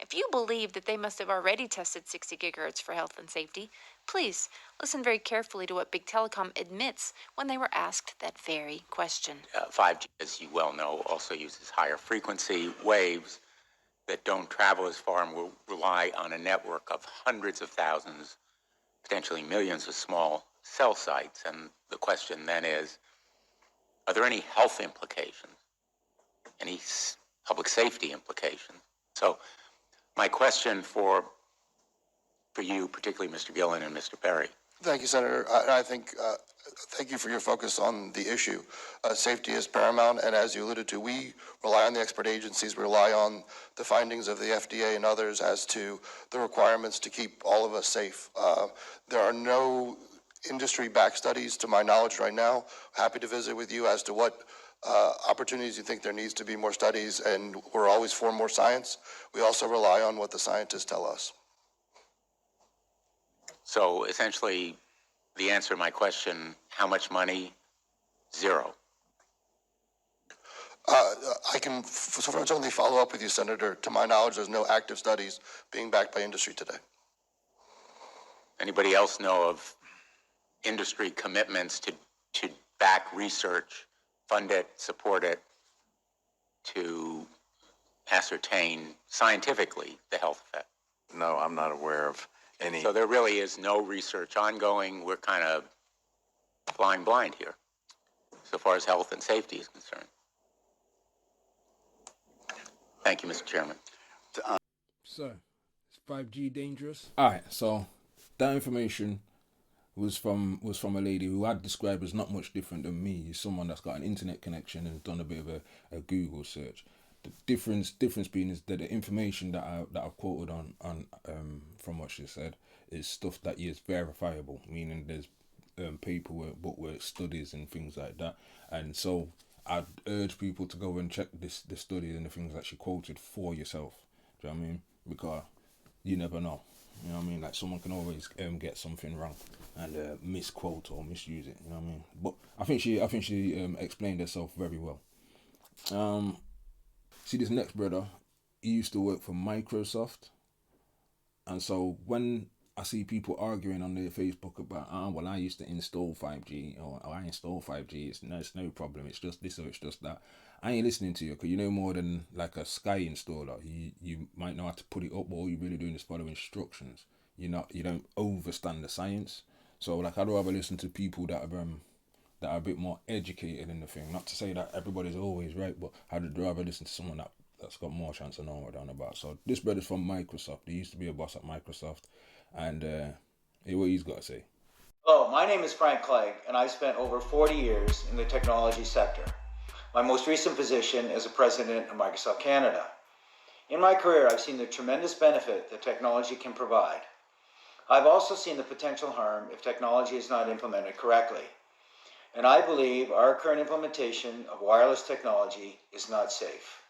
Speaker 2: If you believe that they must have already tested 60 gigahertz for health and safety, please listen very carefully to what Big Telecom admits when they were asked that very question.
Speaker 4: 5G, as you well know, also uses higher frequency waves that don't travel as far and will rely on a network of hundreds of thousands, potentially millions of small cell sites. And the question then is, are there any health implications, any public safety implications? So my question for you, particularly Mr. Gillen and Mr. Perry.
Speaker 5: Thank you, Senator. I think, thank you for your focus on the issue. Safety is paramount, and as you alluded to, we rely on the expert agencies, we rely on the findings of the FDA and others as to the requirements to keep all of us safe. There are no industry-backed studies, to my knowledge right now. Happy to visit with you as to what opportunities you think there needs to be more studies, and we're always for more science. We also rely on what the scientists tell us.
Speaker 4: So essentially, the answer to my question, how much money? Zero.
Speaker 5: I can certainly follow up with you, Senator. To my knowledge, there's no active studies being backed by industry today.
Speaker 4: Anybody else know of industry commitments to back research, fund it, support it, to ascertain scientifically the health effect?
Speaker 6: No, I'm not aware of any.
Speaker 4: So there really is no research ongoing. We're kind of flying blind here, so far as health and safety is concerned. Thank you, Mr. Chairman.
Speaker 11: So, is 5G dangerous? Alright, so that information was from a lady who I'd describe as not much different than me. Someone that's got an internet connection and done a bit of a Google search. The difference being is that the information that I've quoted on from what she said is stuff that is verifiable, meaning there's paperwork, bookwork, studies, and things like that. And so I'd urge people to go and check the studies and the things that she quoted for yourself. Do you know what I mean? Because you never know. You know what I mean? Like someone can always get something wrong and misquote or misuse it. You know what I mean? But I think she explained herself very well. See, this next brother, he used to work for Microsoft, and so when I see people arguing on their Facebook about, well, I used to install 5G, or I install 5G, it's no problem, it's just this or it's just that. I ain't listening to you, because you know more than like a Sky installer. You might know how to put it up, but all you're really doing is follow instructions. You don't overstand the science. So like, I'd rather listen to people that are a bit more educated in the thing. Not to say that everybody's always right, but I'd rather listen to someone that's got more chance of knowing what they're on about. So this brother's from Microsoft. He used to be a boss at Microsoft, and hear what he's got to say.
Speaker 7: Hello, my name is Frank Clegg, and I've spent over 40 years in the technology sector. My most recent position is a president of Microsoft Canada. In my career, I've seen the tremendous benefit that technology can provide. I've also seen the potential harm if technology is not implemented correctly. And I believe our current implementation of wireless technology is not safe.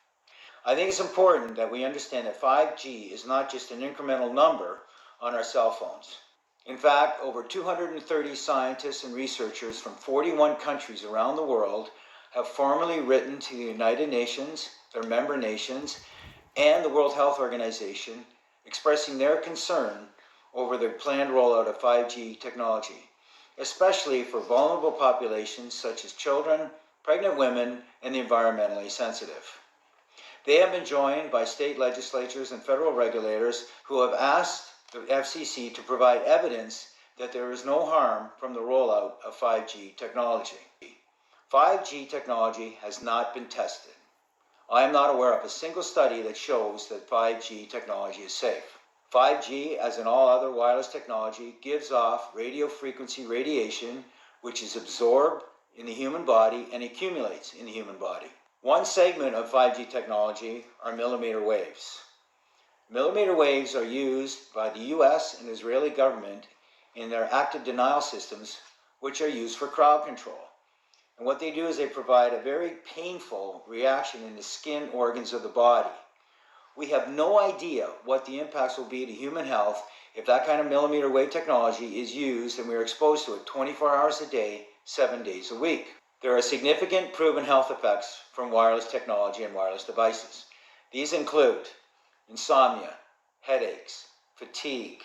Speaker 7: I think it's important that we understand that 5G is not just an incremental number on our cell phones. In fact, over 230 scientists and researchers from 41 countries around the world have formally written to the United Nations, their member nations, and the World Health Organization, expressing their concern over the planned rollout of 5G technology, especially for vulnerable populations such as children, pregnant women, and the environmentally sensitive. They have been joined by state legislatures and federal regulators who have asked the FCC to provide evidence that there is no harm from the rollout of 5G technology. 5G technology has not been tested. I am not aware of a single study that shows that 5G technology is safe. 5G, as in all other wireless technology, gives off radio frequency radiation, which is absorbed in the human body and accumulates in the human body. One segment of 5G technology are millimeter waves. Millimeter waves are used by the US and Israeli government in their active denial systems, which are used for crowd control. And what they do is they provide a very painful reaction in the skin organs of the body. We have no idea what the impacts will be to human health if that kind of millimeter wave technology is used and we are exposed to it 24 hours a day, 7 days a week. There are significant proven health effects from wireless technology and wireless devices. These include insomnia, headaches, fatigue,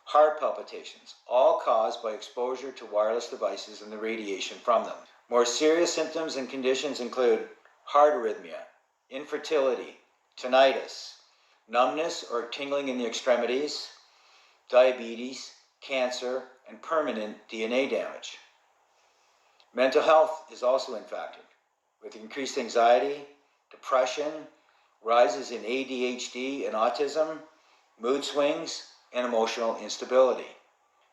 Speaker 7: heart palpitations, all caused by exposure to wireless devices and the radiation from them. More serious symptoms and conditions include heart arrhythmia, infertility, tinnitus, numbness or tingling in the extremities, diabetes, cancer, and permanent DNA damage. Mental health is also impacted, with increased anxiety, depression, rises in ADHD and autism, mood swings, and emotional instability.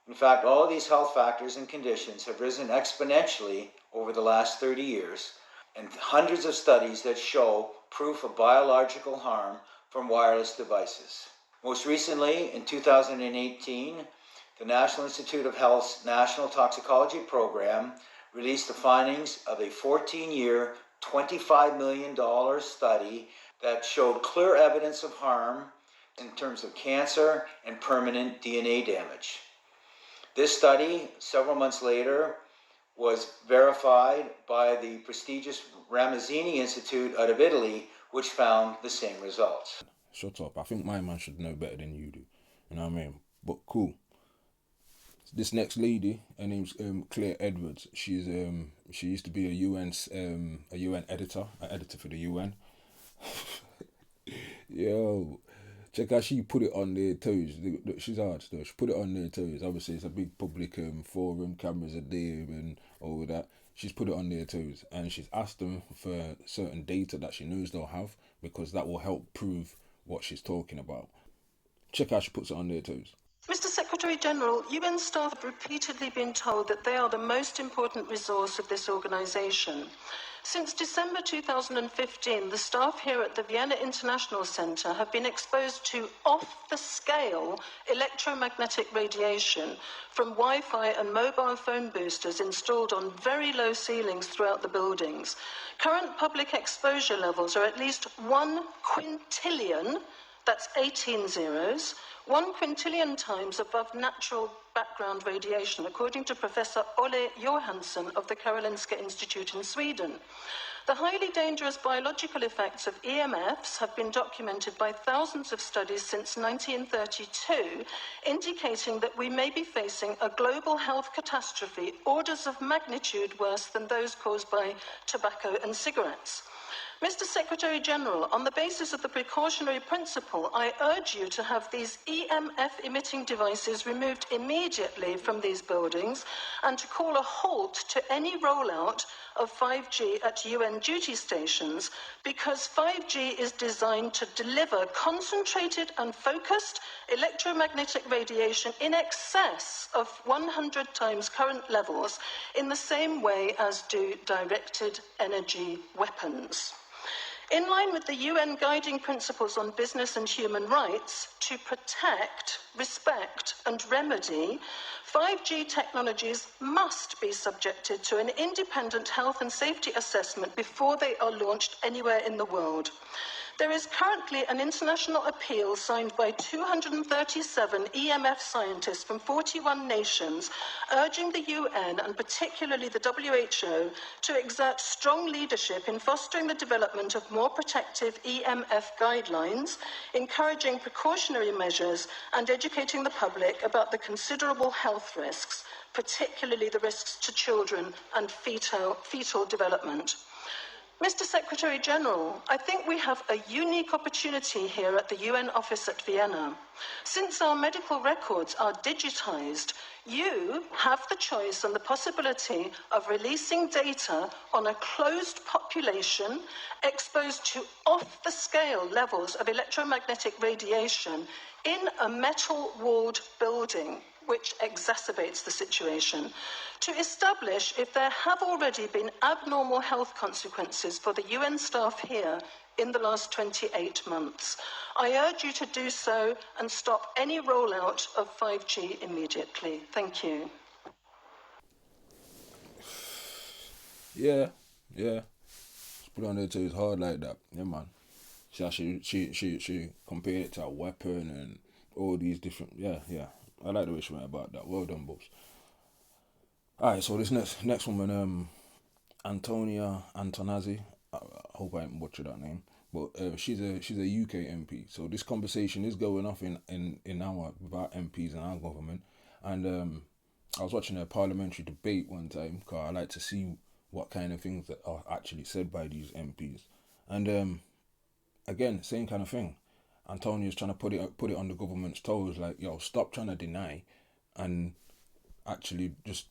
Speaker 7: In fact, all of these health factors and conditions have risen exponentially over the last 30 years, and hundreds of studies that show proof of biological harm from wireless devices. Most recently, in 2018, the National Institute of Health's National Toxicology Program released the findings of a 14-year, $25 million study that showed clear evidence of harm in terms of cancer and permanent DNA damage. This study, several months later, was verified by the prestigious Ramazzini Institute out of Italy, which found the same results.
Speaker 11: Shut up. I think my man should know better than you do. You know what I mean? But cool. This next lady, her name's Claire Edwards. She used to be a UN editor, an editor for the UN. Yo, check how she put it on their toes. She's hard still. She put it on their toes. Obviously, it's a big public forum. Cameras are there and all that. She's put it on their toes, and she's asked them for certain data that she knows they'll have, because that will help prove what she's talking about. Check how she puts it on their toes.
Speaker 9: Mr. Secretary General, UN staff have repeatedly been told that they are the most important resource of this organisation. Since December 2015, the staff here at the Vienna International Centre have been exposed to off-the-scale electromagnetic radiation from Wi-Fi and mobile phone boosters installed on very low ceilings throughout the buildings. Current public exposure levels are at least 1 quintillion, that's 18 zeros, 1 quintillion times above natural background radiation, according to Professor Olle Johansson of the Karolinska Institute in Sweden. The highly dangerous biological effects of EMFs have been documented by thousands of studies since 1932, indicating that we may be facing a global health catastrophe orders of magnitude worse than those caused by tobacco and cigarettes. Mr. Secretary General, on the basis of the precautionary principle, I urge you to have these EMF-emitting devices removed immediately from these buildings and to call a halt to any rollout of 5G at UN duty stations, because 5G is designed to deliver concentrated and focused electromagnetic radiation in excess of 100 times current levels in the same way as do directed energy weapons. In line with the UN guiding principles on business and human rights, to protect, respect and remedy, 5G technologies must be subjected to an independent health and safety assessment before they are launched anywhere in the world. There is currently an international appeal signed by 237 EMF scientists from 41 nations urging the UN and particularly the WHO to exert strong leadership in fostering the development of more protective EMF guidelines, encouraging precautionary measures and educating the public about the considerable health risks, particularly the risks to children and fetal development. Mr. Secretary General, I think we have a unique opportunity here at the UN office at Vienna. Since our medical records are digitized, you have the choice and the possibility of releasing data on a closed population exposed to off-the-scale levels of electromagnetic radiation in a metal-walled building, which exacerbates the situation, to establish if there have already been abnormal health consequences for the UN staff here in the last 28 months. I urge you to do so and stop any rollout of 5G immediately. Thank you.
Speaker 11: Yeah. Just put on there till it's hard like that. Yeah, man. She compared it to a weapon and all these different. Yeah. I like the way she went about that. Well done, Bobs. Alright, so this next woman, Antonia Antonazzi. I hope I haven't butchered that name, but she's a UK MP. So this conversation is going off in about MPs and our government. And I was watching a parliamentary debate one time because I like to see what kind of things that are actually said by these MPs. And again, same kind of thing. Antonia's trying to put it on the government's toes, like, yo, stop trying to deny and actually just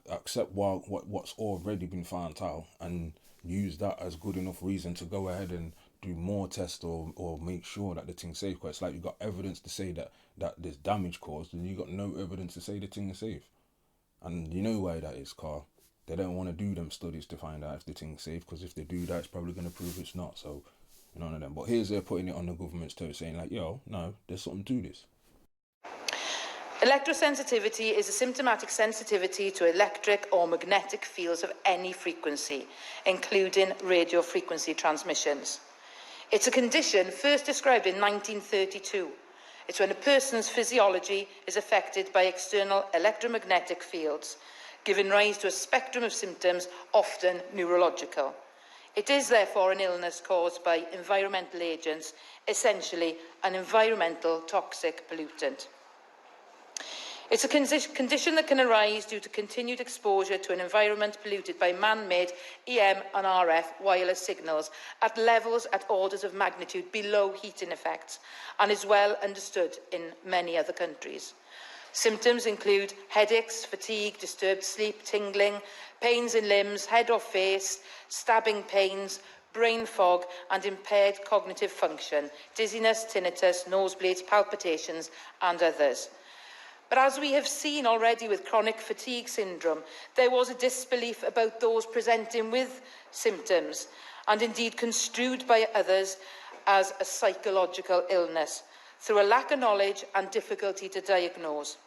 Speaker 11: accept what's already been found out and use that as good enough reason to go ahead and do more tests or make sure that the thing's safe. Because it's like you got evidence to say that there's damage caused and you got no evidence to say the thing is safe. And you know why that is, Carl. They don't want to do them studies to find out if the thing's safe, because if they do that, it's probably going to prove it's not. So none of them. But here's they're putting it on the government's toe, saying like, yo, no, there's something to this.
Speaker 10: Electrosensitivity is a symptomatic sensitivity to electric or magnetic fields of any frequency, including radio frequency transmissions. It's a condition first described in 1932. It's when a person's physiology is affected by external electromagnetic fields, giving rise to a spectrum of symptoms, often neurological. It is therefore an illness caused by environmental agents, essentially an environmental toxic pollutant. It's a condition that can arise due to continued exposure to an environment polluted by man-made EM and RF wireless signals at levels at orders of magnitude below heating effects, and is well understood in many other countries. Symptoms include headaches, fatigue, disturbed sleep, tingling, pains in limbs, head or face, stabbing pains, brain fog and impaired cognitive function, dizziness, tinnitus, nosebleeds, palpitations and others. But as we have seen already with chronic fatigue syndrome, there was a disbelief about those presenting with symptoms and indeed construed by others as a psychological illness through a lack of knowledge and difficulty to diagnose.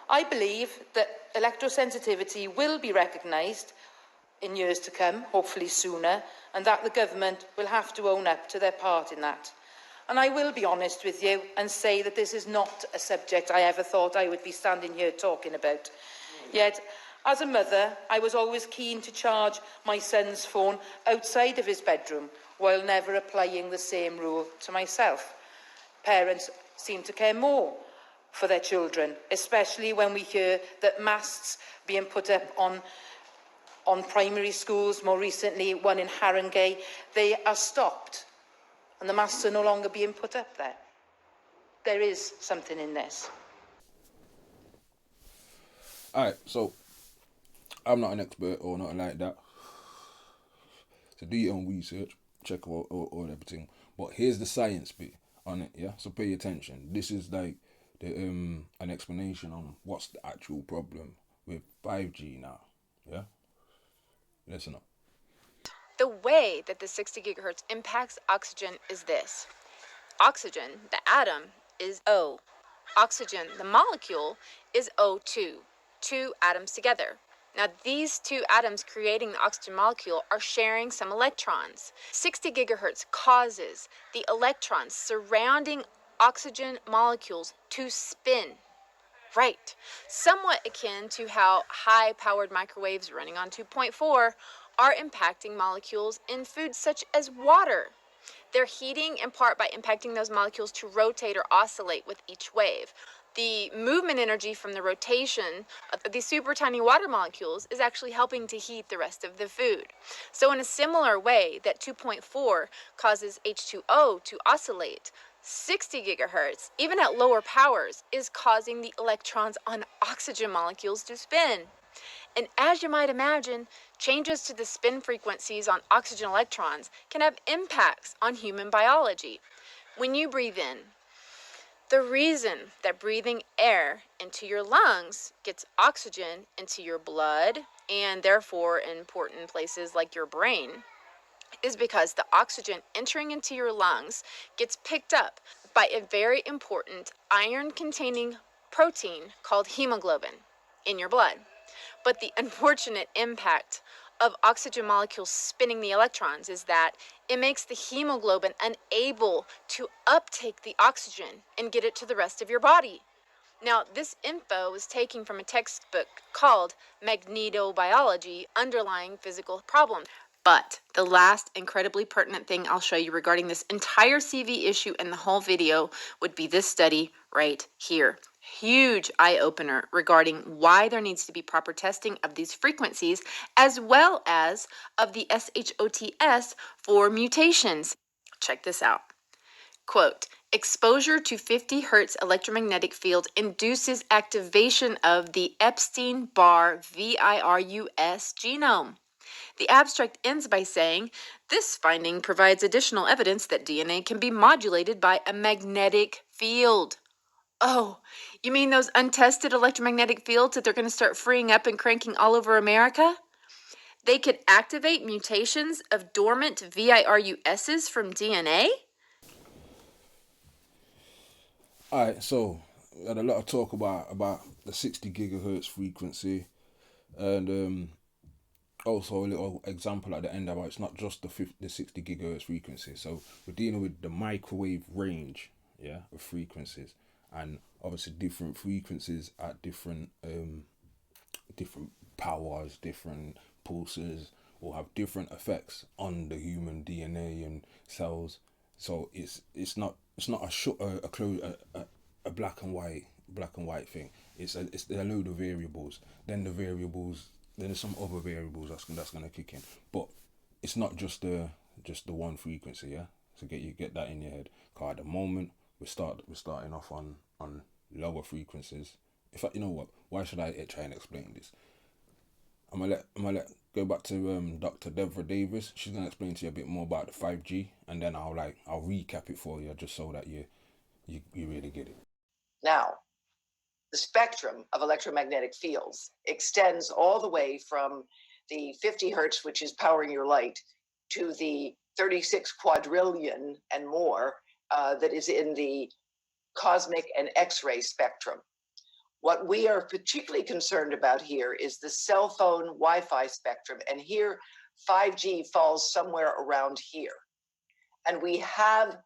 Speaker 10: I believe that electrosensitivity will be recognised in years to come, hopefully sooner, and that the government will have to own up to their part in that. And I will be honest with you and say that this is not a subject I ever thought I would be standing here talking about. Yet, as a mother, I was always keen to charge my son's phone outside of his bedroom while never applying the same rule to myself. Parents seem to care more for their children, especially when we hear that masts being put up on primary schools, more recently one in Haringey, they are stopped and the masts are no longer being put up there. There is something in this.
Speaker 11: Alright, so I'm not an expert or nothing like that. So do your own research, check all everything. But here's the science bit on it, yeah? So pay attention. This is like the an explanation on what's the actual problem with 5G now, yeah? Listen up.
Speaker 2: The way that the 60 gigahertz impacts oxygen is this. Oxygen, the atom, is O. Oxygen, the molecule, is O2, two atoms together. Now, these two atoms creating the oxygen molecule are sharing some electrons. 60 gigahertz causes the electrons surrounding oxygen molecules to spin. Right. Somewhat akin to how high-powered microwaves running on 2.4 are impacting molecules in foods such as water. They're heating in part by impacting those molecules to rotate or oscillate with each wave. The movement energy from the rotation of these super tiny water molecules is actually helping to heat the rest of the food. So in a similar way that 2.4 causes H2O to oscillate, 60 gigahertz, even at lower powers, is causing the electrons on oxygen molecules to spin. And as you might imagine, changes to the spin frequencies on oxygen electrons can have impacts on human biology. When you breathe in, the reason that breathing air into your lungs gets oxygen into your blood and therefore in important places like your brain is because the oxygen entering into your lungs gets picked up by a very important iron-containing protein called hemoglobin in your blood. But the unfortunate impact of oxygen molecules spinning the electrons is that it makes the hemoglobin unable to uptake the oxygen and get it to the rest of your body. Now, this info is taken from a textbook called Magnetobiology, Underlying Physical Problems. But the last incredibly pertinent thing I'll show you regarding this entire CV issue and the whole video would be this study right here. Huge eye-opener regarding why there needs to be proper testing of these frequencies as well as of the SHOTS for mutations. Check this out. Quote, exposure to 50 hertz electromagnetic field induces activation of the Epstein-Barr virus genome. The abstract ends by saying, this finding provides additional evidence that DNA can be modulated by a magnetic field. Oh, you mean those untested electromagnetic fields that they're going to start freeing up and cranking all over America? They could activate mutations of dormant VIRUSs from DNA?
Speaker 11: Alright, so we had a lot of talk about the 60 gigahertz frequency and also a little example at the end about it's not just the 60 gigahertz frequency. So we're dealing with the microwave range, yeah, of frequencies, and obviously different frequencies at different powers, different pulses will have different effects on the human DNA and cells. So it's not a black and white thing. It's a load of variables. Then there's some other variables that's gonna kick in. But it's not just the one frequency, yeah. So get that in your head. Cause at the moment we're starting off on lower frequencies. In fact, you know what? Why should I try and explain this? I'm gonna let go back to Dr. Deborah Davis. She's gonna explain to you a bit more about the 5G, and then I'll recap it for you just so that you really get it.
Speaker 25: Now, the spectrum of electromagnetic fields extends all the way from the 50 hertz, which is powering your light, to the 36 quadrillion and more that is in the cosmic and X-ray spectrum. What we are particularly concerned about here is the cell phone Wi-Fi spectrum, and here 5G falls somewhere around here. And we have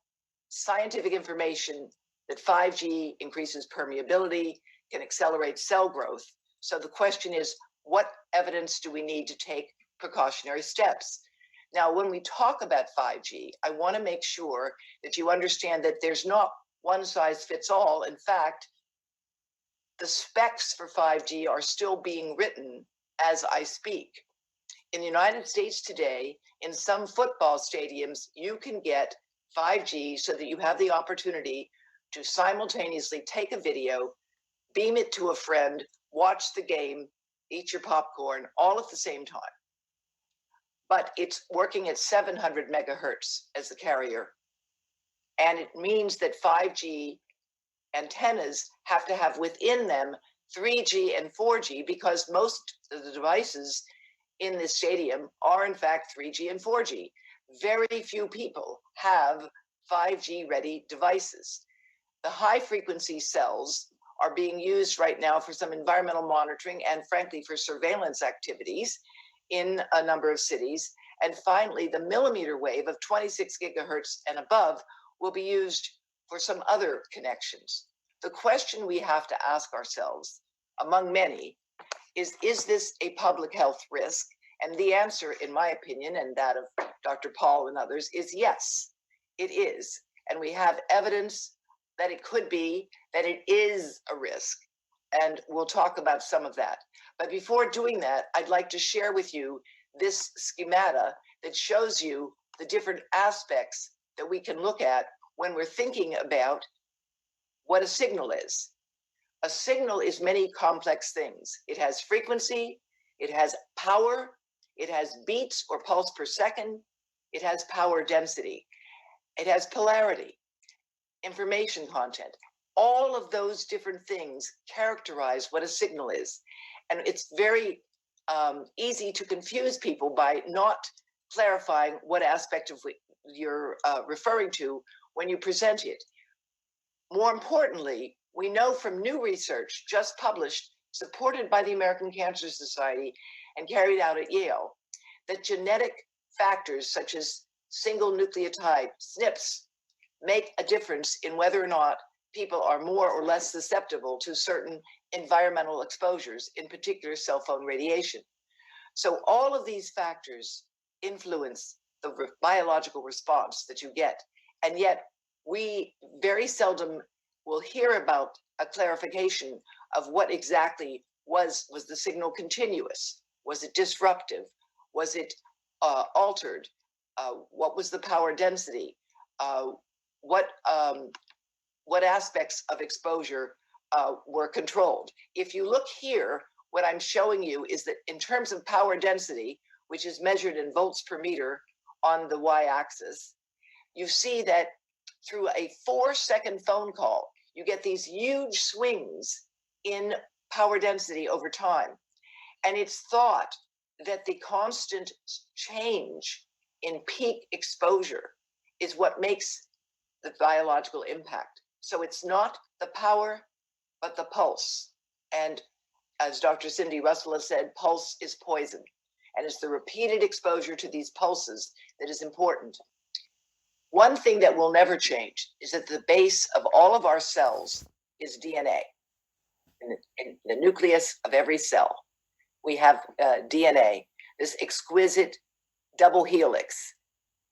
Speaker 25: scientific information that 5G increases permeability, can accelerate cell growth. So the question is, what evidence do we need to take precautionary steps? Now, when we talk about 5G, I want to make sure that you understand that there's not one size fits all. In fact, the specs for 5G are still being written as I speak. In the United States today, in some football stadiums, you can get 5G so that you have the opportunity to simultaneously take a video, beam it to a friend, watch the game, eat your popcorn, all at the same time. But it's working at 700 megahertz as the carrier. And it means that 5G antennas have to have within them 3G and 4G, because most of the devices in this stadium are in fact 3G and 4G. Very few people have 5G ready devices. The high frequency cells are being used right now for some environmental monitoring and frankly for surveillance activities in a number of cities. And finally, the millimeter wave of 26 gigahertz and above will be used for some other connections. The question we have to ask ourselves, among many, is this a public health risk? And the answer, in my opinion, and that of Dr. Paul and others, is yes, it is. And we have evidence that it could be, that it is a risk. And we'll talk about some of that. But before doing that, I'd like to share with you this schemata that shows you the different aspects that we can look at when we're thinking about what a signal is. A signal is many complex things. It has frequency, it has power, it has beats or pulse per second, it has power density, it has polarity, information content. All of those different things characterize what a signal is. And it's very easy to confuse people by not clarifying what aspect of you're referring to when you present it. More importantly, we know from new research just published, supported by the American Cancer Society and carried out at Yale, that genetic factors such as single nucleotide SNPs make a difference in whether or not people are more or less susceptible to certain environmental exposures, in particular cell phone radiation. So all of these factors influence the biological response that you get. And yet we very seldom will hear about a clarification of what exactly was the signal continuous? Was it disruptive? Was it altered? What was the power density? What aspects of exposure were controlled? If you look here, what I'm showing you is that in terms of power density, which is measured in volts per meter on the y-axis, you see that through a 4-second phone call, you get these huge swings in power density over time. And it's thought that the constant change in peak exposure is what makes the biological impact. So it's not the power, but the pulse. And as Dr. Cindy Russell has said, pulse is poison. And it's the repeated exposure to these pulses that is important. One thing that will never change is that the base of all of our cells is DNA. In the nucleus of every cell, we have DNA, this exquisite double helix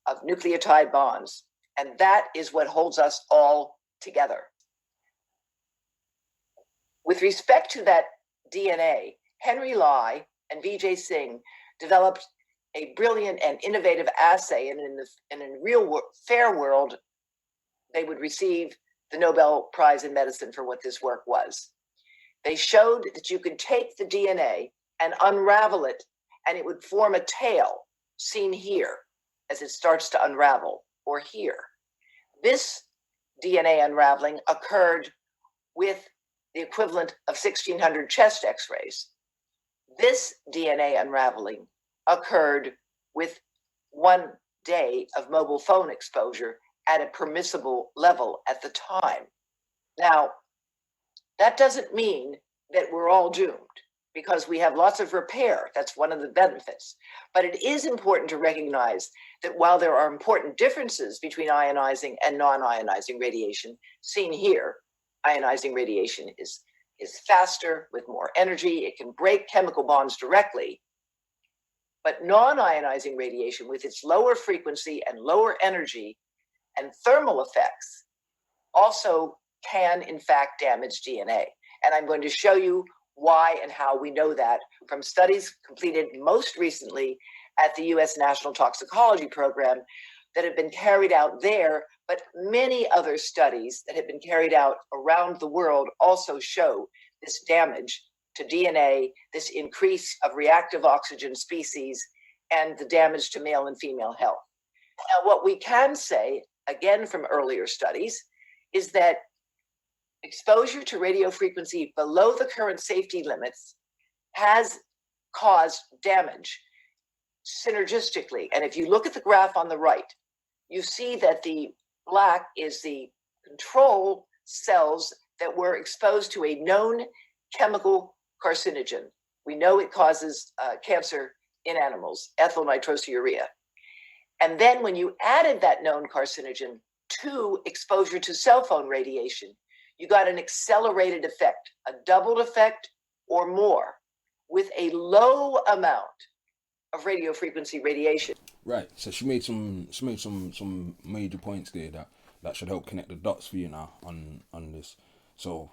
Speaker 25: of nucleotide bonds. And that is what holds us all together. With respect to that DNA, Henry Lai and Vijay Singh developed a brilliant and innovative assay, and in a real fair world, they would receive the Nobel Prize in Medicine for what this work was. They showed that you could take the DNA and unravel it, and it would form a tail, seen here, as it starts to unravel, or here. This DNA unraveling occurred with the equivalent of 1,600 chest x-rays. This DNA unraveling occurred with 1 day of mobile phone exposure at a permissible level at the time. Now, that doesn't mean that we're all doomed, because we have lots of repair. That's one of the benefits. But it is important to recognize that while there are important differences between ionizing and non-ionizing radiation, seen here, ionizing radiation is faster with more energy. It can break chemical bonds directly. But non-ionizing radiation, with its lower frequency and lower energy and thermal effects, also can in fact damage DNA. And I'm going to show you why and how we know that from studies completed most recently at the US National Toxicology Program that have been carried out there, but many other studies that have been carried out around the world also show this damage to DNA, this increase of reactive oxygen species, and the damage to male and female health. Now, what we can say, again from earlier studies, is that exposure to radio frequency below the current safety limits has caused damage synergistically. And if you look at the graph on the right, you see that the black is the control cells that were exposed to a known chemical carcinogen. We know it causes cancer in animals, ethyl nitrosourea. And then when you added that known carcinogen to exposure to cell phone radiation, you got an accelerated effect, a doubled effect or more, with a low amount of radio frequency radiation.
Speaker 11: Right. So she made some major points there that should help connect the dots for you now on this. So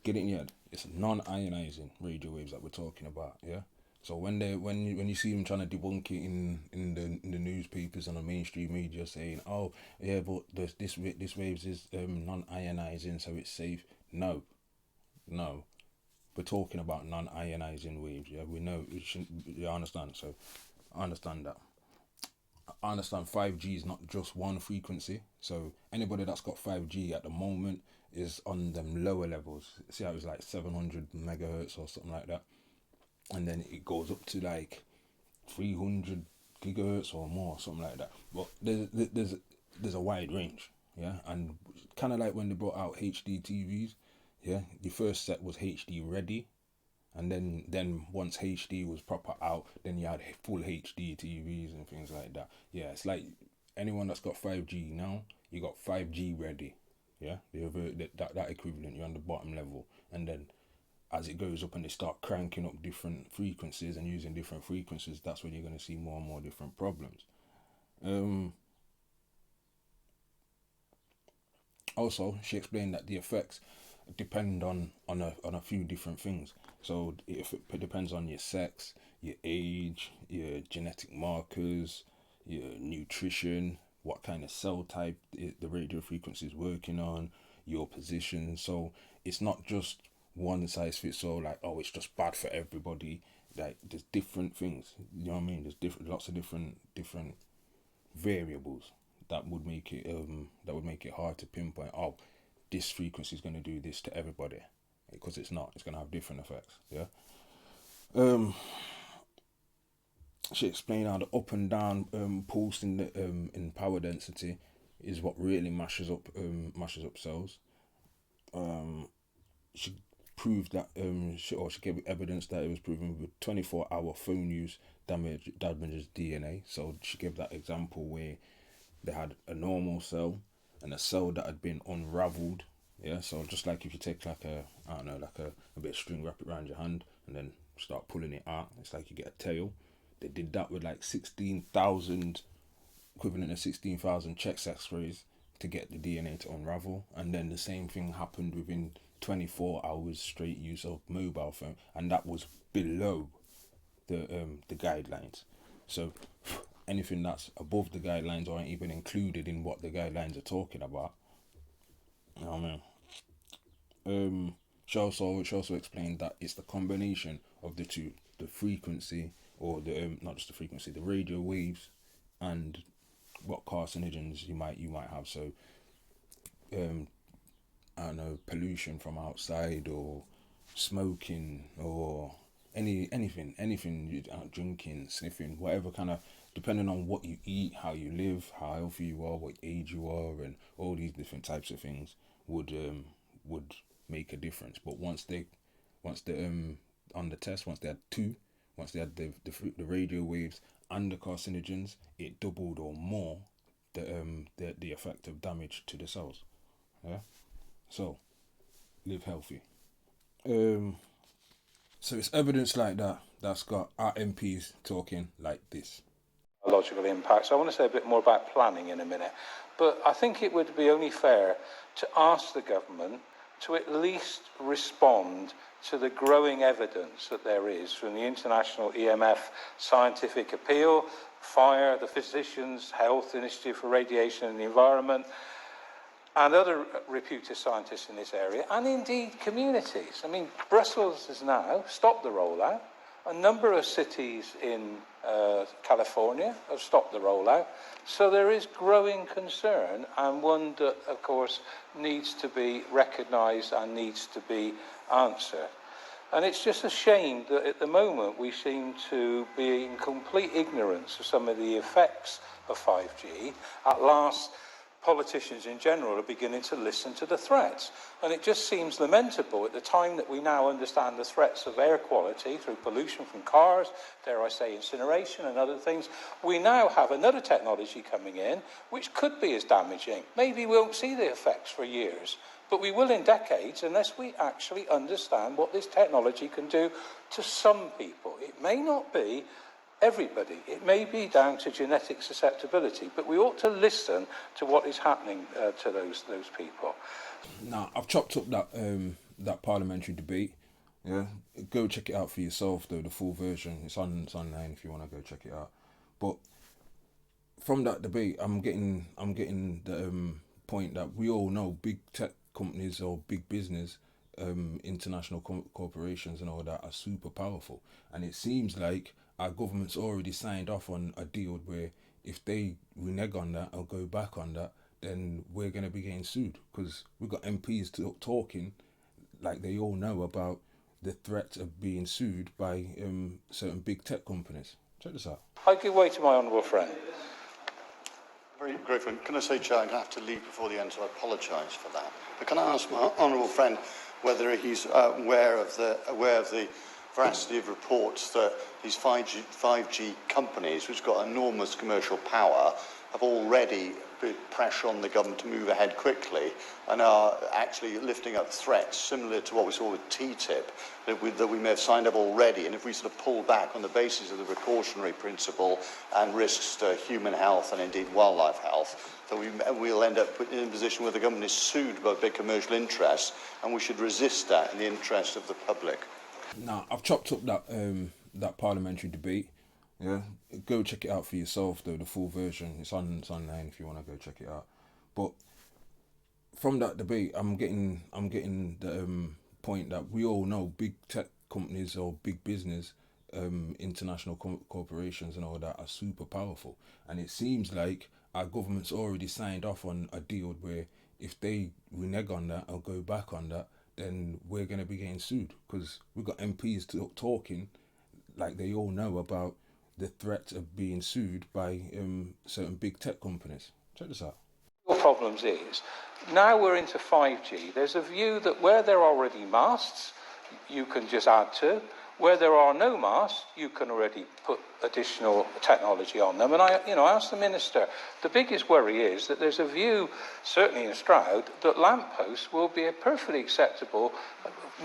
Speaker 11: get it in your head. It's non-ionizing radio waves that we're talking about. Yeah. So when you see them trying to debunk it in the newspapers and the mainstream media saying, oh yeah, but this waves is non-ionizing, so it's safe. No, we're talking about non-ionizing waves. Yeah, we know it shouldn't. You understand? So I understand that. I understand 5G is not just one frequency. So anybody that's got 5G at the moment is on them lower levels. See how it's like 700 megahertz or something like that. And then it goes up to like 300 gigahertz or more, something like that. But there's a wide range, yeah. And kind of like when they brought out HD TVs, yeah. The first set was HD ready, and then once HD was proper out, then you had full HD TVs and things like that. Yeah, it's like anyone that's got 5G now, you got 5G ready, yeah. That equivalent, you're on the bottom level, and then as it goes up and they start cranking up different frequencies and using different frequencies, that's when you're going to see more and more different problems. Also, she explained that the effects depend on a few different things. So it depends on your sex, your age, your genetic markers, your nutrition, what kind of cell type the radio frequency is working on, your position. So it's not just one size fits all, like, oh, it's just bad for everybody. Like, there's different things, you know what I mean? There's lots of different variables that would make it hard to pinpoint, oh, this frequency is going to do this to everybody, because it's not. It's going to have different effects. Yeah. She explained how the up and down pulse in power density is what really mashes up cells. She proved that she gave evidence that it was proven with 24-hour phone use damages DNA. So she gave that example where they had a normal cell and a cell that had been unraveled. Yeah, so just like if you take like a bit of string, wrap it around your hand and then start pulling it out, it's like you get a tail. They did that with like 16,000, equivalent of 16,000 chest x-rays to get the DNA to unravel, and then the same thing happened within 24 hours straight use of mobile phone, and that was below the guidelines. So anything that's above the guidelines aren't even included in what the guidelines are talking about. You know what I mean? She also explained that it's the combination of the two the frequency, or the not just the frequency, the radio waves, and what carcinogens you might have. So I don't know, pollution from outside, or smoking, or anything you drinking, sniffing, whatever kind of, depending on what you eat, how you live, how healthy you are, what age you are, and all these different types of things would make a difference. But once they on the test, once they had the radio waves and the carcinogens, it doubled or more the effect of damage to the cells. Yeah. So, live healthy. So it's evidence like that that's got our MPs talking like this.
Speaker 12: Logical impacts. I want to say a bit more about planning in a minute, but I think it would be only fair to ask the government to at least respond to the growing evidence that there is from the International EMF Scientific Appeal, FIRE, the Physicians' Health Initiative for Radiation and the Environment, and other reputed scientists in this area, and indeed communities. I mean, Brussels has now stopped the rollout. A number of cities in California have stopped the rollout. So there is growing concern, and one that, of course, needs to be recognised and needs to be answered. And it's just a shame that at the moment we seem to be in complete ignorance of some of the effects of 5G. At last, politicians in general are beginning to listen to the threats. And it just seems lamentable at the time that we now understand the threats of air quality through pollution from cars, dare I say incineration and other things. We now have another technology coming in which could be as damaging. Maybe we won't see the effects for years, but we will in decades unless we actually understand what this technology can do to some people. It may not be everybody. It may be down to genetic susceptibility, but we ought to listen to what is happening to those people.
Speaker 11: Now, I've chopped up that parliamentary debate. Yeah, go check it out for yourself though. The full version, it's online if you want to go check it out. But from that debate, I'm getting the point that we all know big tech companies or big business, international corporations and all that are super powerful, and it seems like our government's already signed off on a deal where if they renege on that or go back on that, then we're going to be getting sued, because we've got MPs talking like they all know about the threat of being sued by certain big tech companies. Check this out.
Speaker 12: I give way to my honourable friend.
Speaker 5: Very grateful. Can I say, Chair, I'm going to have to leave before the end, so I apologise for that. But can I ask my honourable friend whether he's aware of the veracity of reports that these 5G companies, which have got enormous commercial power, have already put pressure on the government to move ahead quickly and are actually lifting up threats similar to what we saw with TTIP that we may have signed up already. And if we sort of pull back on the basis of the precautionary principle and risks to human health and indeed wildlife health, that we'll end up in a position where the government is sued by big commercial interests, and we should resist that in the interest of the public.
Speaker 11: Now, I've chopped up that parliamentary debate. Yeah, go check it out for yourself though. The full version, it's online if you want to go check it out. But from that debate, I'm getting the point that we all know big tech companies or big business, international corporations and all that are super powerful, and it seems like our government's already signed off on a deal where if they renege on that or go back on that, then we're going to be getting sued, because we've got MPs talking like they all know about the threat of being sued by certain big tech companies. Check this out.
Speaker 12: The problems is, now we're into 5G, there's a view that where there are already masts, you can just add to. Where there are no masts, you can already put additional technology on them. And I asked the Minister, the biggest worry is that there's a view, certainly in Stroud, that lampposts will be a perfectly acceptable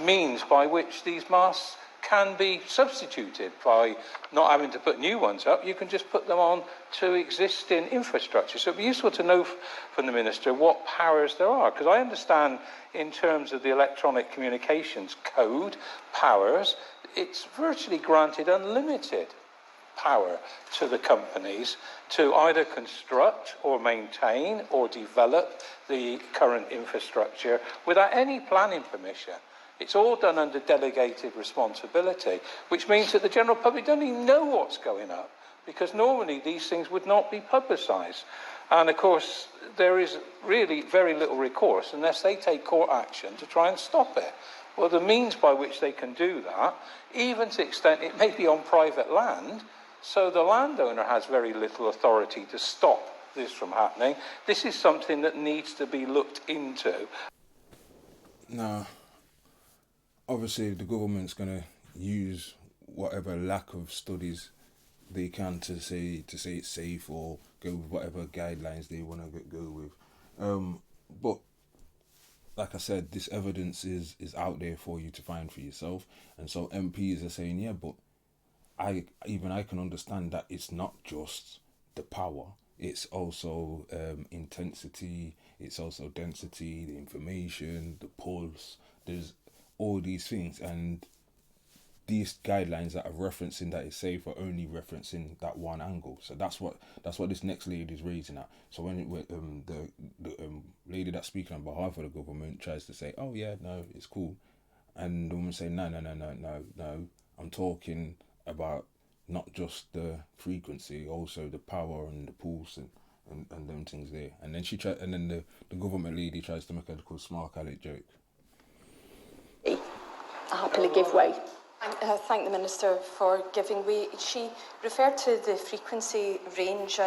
Speaker 12: means by which these masts can be substituted by not having to put new ones up. You can just put them on to existing infrastructure. So it'd be useful to know from the Minister what powers there are, because I understand in terms of the electronic communications code powers, it's virtually granted unlimited power to the companies to either construct or maintain or develop the current infrastructure without any planning permission. It's all done under delegated responsibility, which means that the general public don't even know what's going on, because normally these things would not be publicised. And of course, there is really very little recourse unless they take court action to try and stop it. Well, the means by which they can do that, even to the extent it may be on private land, so the landowner has very little authority to stop this from happening. This is something that needs to be looked into.
Speaker 11: Now, obviously the government's going to use whatever lack of studies they can to say it's safe, or go with whatever guidelines they want to go with. But like I said, this evidence is out there for you to find for yourself. And so MPs are saying, yeah, but I can understand that it's not just the power, it's also intensity, it's also density, the information, the pulse. There's all these things, and these guidelines that are referencing that is safe are only referencing that one angle. So that's what this next lady is raising at. So when the lady that's speaking on behalf of the government tries to say, oh yeah, no, it's cool, and the woman say, no, I'm talking about not just the frequency, also the power and the pulse and them things there. And then the government lady tries to make a little smart aleck joke.
Speaker 13: I happily give way. I thank the Minister for giving way. She referred to the frequency range,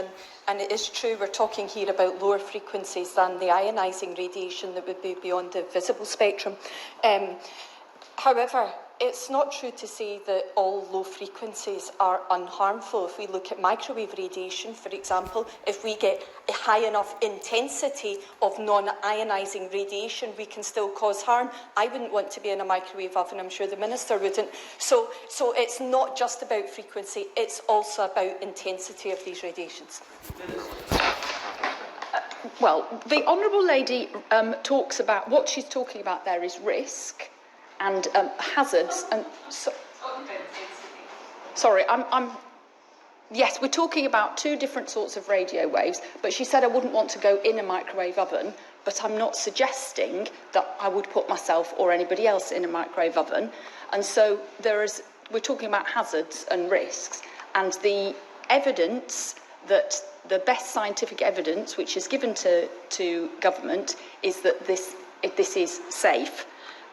Speaker 13: and it is true we're talking here about lower frequencies than the ionising radiation that would be beyond the visible spectrum. However, it's not true to say that all low frequencies are unharmful. If we look at microwave radiation, for example, if we get a high enough intensity of non-ionising radiation, we can still cause harm. I wouldn't want to be in a microwave oven, I'm sure the Minister wouldn't. So it's not just about frequency, it's also about intensity of these radiations.
Speaker 14: Well, the Honourable Lady talks about, what she's talking about there is risk and hazards. And yes, we're talking about two different sorts of radio waves, but she said I wouldn't want to go in a microwave oven, but I'm not suggesting that I would put myself or anybody else in a microwave oven. And so we're talking about hazards and risks, and the evidence that the best scientific evidence which is given to government is that this is safe.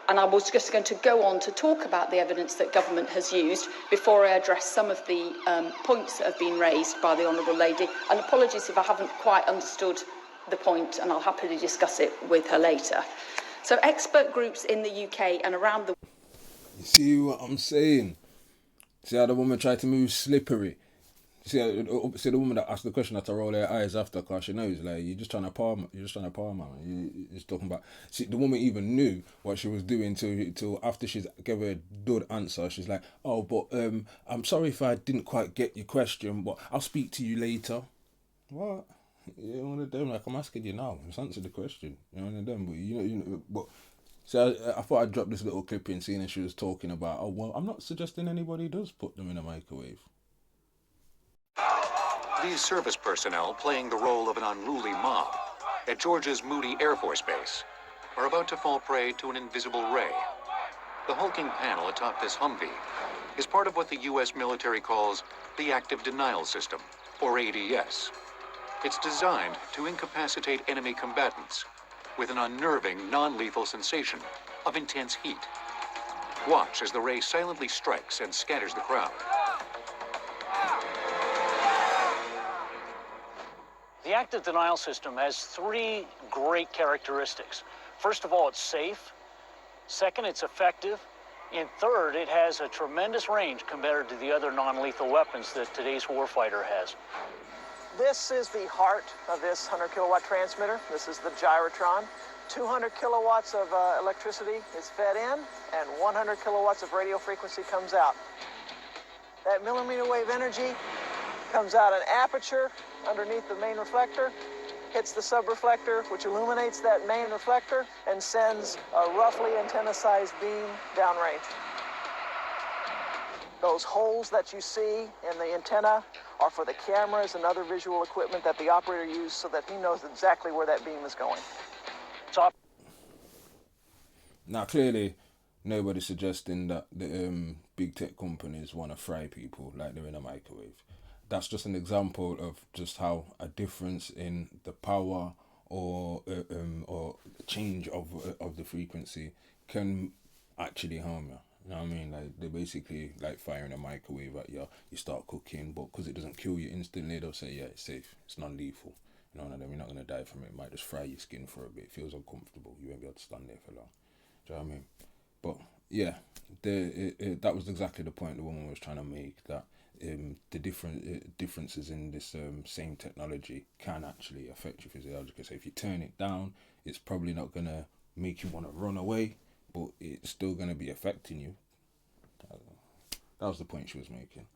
Speaker 14: And I was just going to go on to talk about the evidence that government has used before I address some of the points that have been raised by the Honourable Lady. And apologies if I haven't quite understood the point, and I'll happily discuss it with her later. So expert groups in the UK and around the...
Speaker 11: You see what I'm saying? See how the woman tried to move slippery? See the woman that asked the question had to roll her eyes after, because she knows, like, you're just trying to power man. You're just talking about. See, the woman even knew what she was doing till after she's gave her a good answer. She's like, oh, but I'm sorry if I didn't quite get your question, but I'll speak to you later. What? You're one of them. Like, I'm asking you now. Just answer the question. You're one of them. But so I thought I'd drop this little clip in, seeing as she was talking about. Oh well, I'm not suggesting anybody does put them in a microwave.
Speaker 15: These service personnel playing the role of an unruly mob at Georgia's Moody Air Force Base are about to fall prey to an invisible ray. The hulking panel atop this Humvee is part of what the U.S. military calls the Active Denial System, or ADS. It's designed to incapacitate enemy combatants with an unnerving, non-lethal sensation of intense heat. Watch as the ray silently strikes and scatters the crowd.
Speaker 16: The active denial system has three great characteristics. First of all, it's safe. Second, it's effective. And third, it has a tremendous range compared to the other non-lethal weapons that today's warfighter has.
Speaker 17: This is the heart of this 100 kilowatt transmitter. This is the gyrotron. 200 kilowatts of electricity is fed in, and 100 kilowatts of radio frequency comes out. That millimeter wave energy comes out an aperture underneath the main reflector, hits the subreflector, which illuminates that main reflector and sends a roughly antenna-sized beam downrange. Those holes that you see in the antenna are for the cameras and other visual equipment that the operator uses so that he knows exactly where that beam is going.
Speaker 11: Now, clearly, nobody's suggesting that the big tech companies want to fry people like they're in a microwave. That's just an example of just how a difference in the power or change of the frequency can actually harm you. You know what I mean? Like, they're basically like firing a microwave at you. You start cooking, but because it doesn't kill you instantly, they'll say, yeah, it's safe. It's non-lethal. You know, and then you're not going to die from it. It might just fry your skin for a bit. It feels uncomfortable. You won't be able to stand there for long. Do you know what I mean? But yeah, that was exactly the point the woman was trying to make, that the differences in this same technology can actually affect your physiology. So if you turn it down, it's probably not going to make you want to run away, but it's still going to be affecting you. That was the point she was making.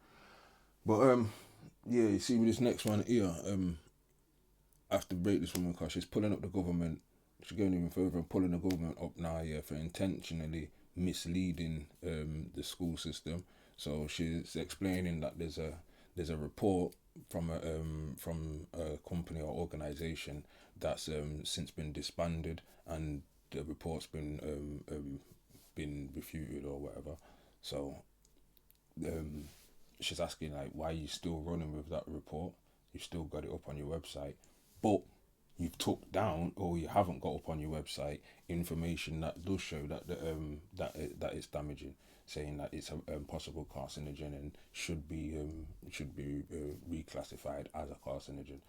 Speaker 11: But yeah, you see with this next one here, I have to break this woman because she's pulling up the government. She's going even further and pulling the government up now, yeah, for intentionally misleading the school system. So she's explaining that there's a report from a company or organization that's since been disbanded, and the report's been refuted or whatever. So she's asking, like, why are you still running with that report? You've still got it up on your website, but you've took down, or you haven't got up on your website, information that does show that that it's damaging, saying that it's a possible carcinogen and should be reclassified as a carcinogen.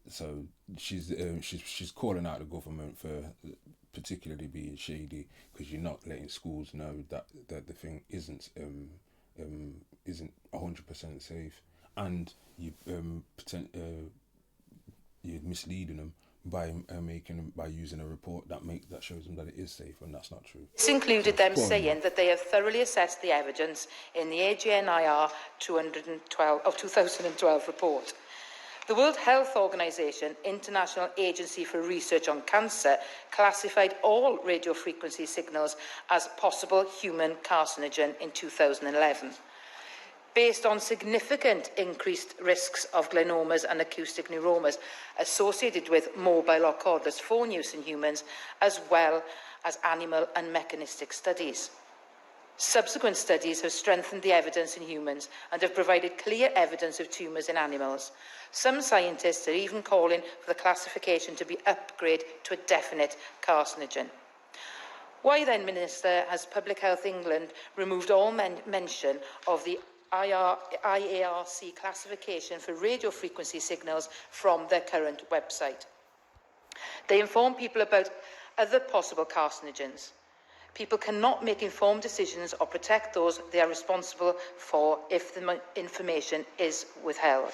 Speaker 11: So she's calling out the government for particularly being shady, because you're not letting schools know that the thing isn't 100% safe, and you're misleading them by using a report that shows them that it is safe, and that's not true.
Speaker 10: This included them saying that they have thoroughly assessed the evidence in the AGNIR 2012 report. The World Health Organization, International Agency for Research on Cancer, classified all radiofrequency signals as possible human carcinogen in 2011. Based on significant increased risks of gliomas and acoustic neuromas associated with mobile or cordless phone use in humans, as well as animal and mechanistic studies. Subsequent studies have strengthened the evidence in humans and have provided clear evidence of tumours in animals. Some scientists are even calling for the classification to be upgraded to a definite carcinogen. Why then, Minister, has Public Health England removed all mention of the IARC classification for radiofrequency signals from their current website? They inform people about other possible carcinogens. People cannot make informed decisions or protect those they are responsible for if the information is withheld.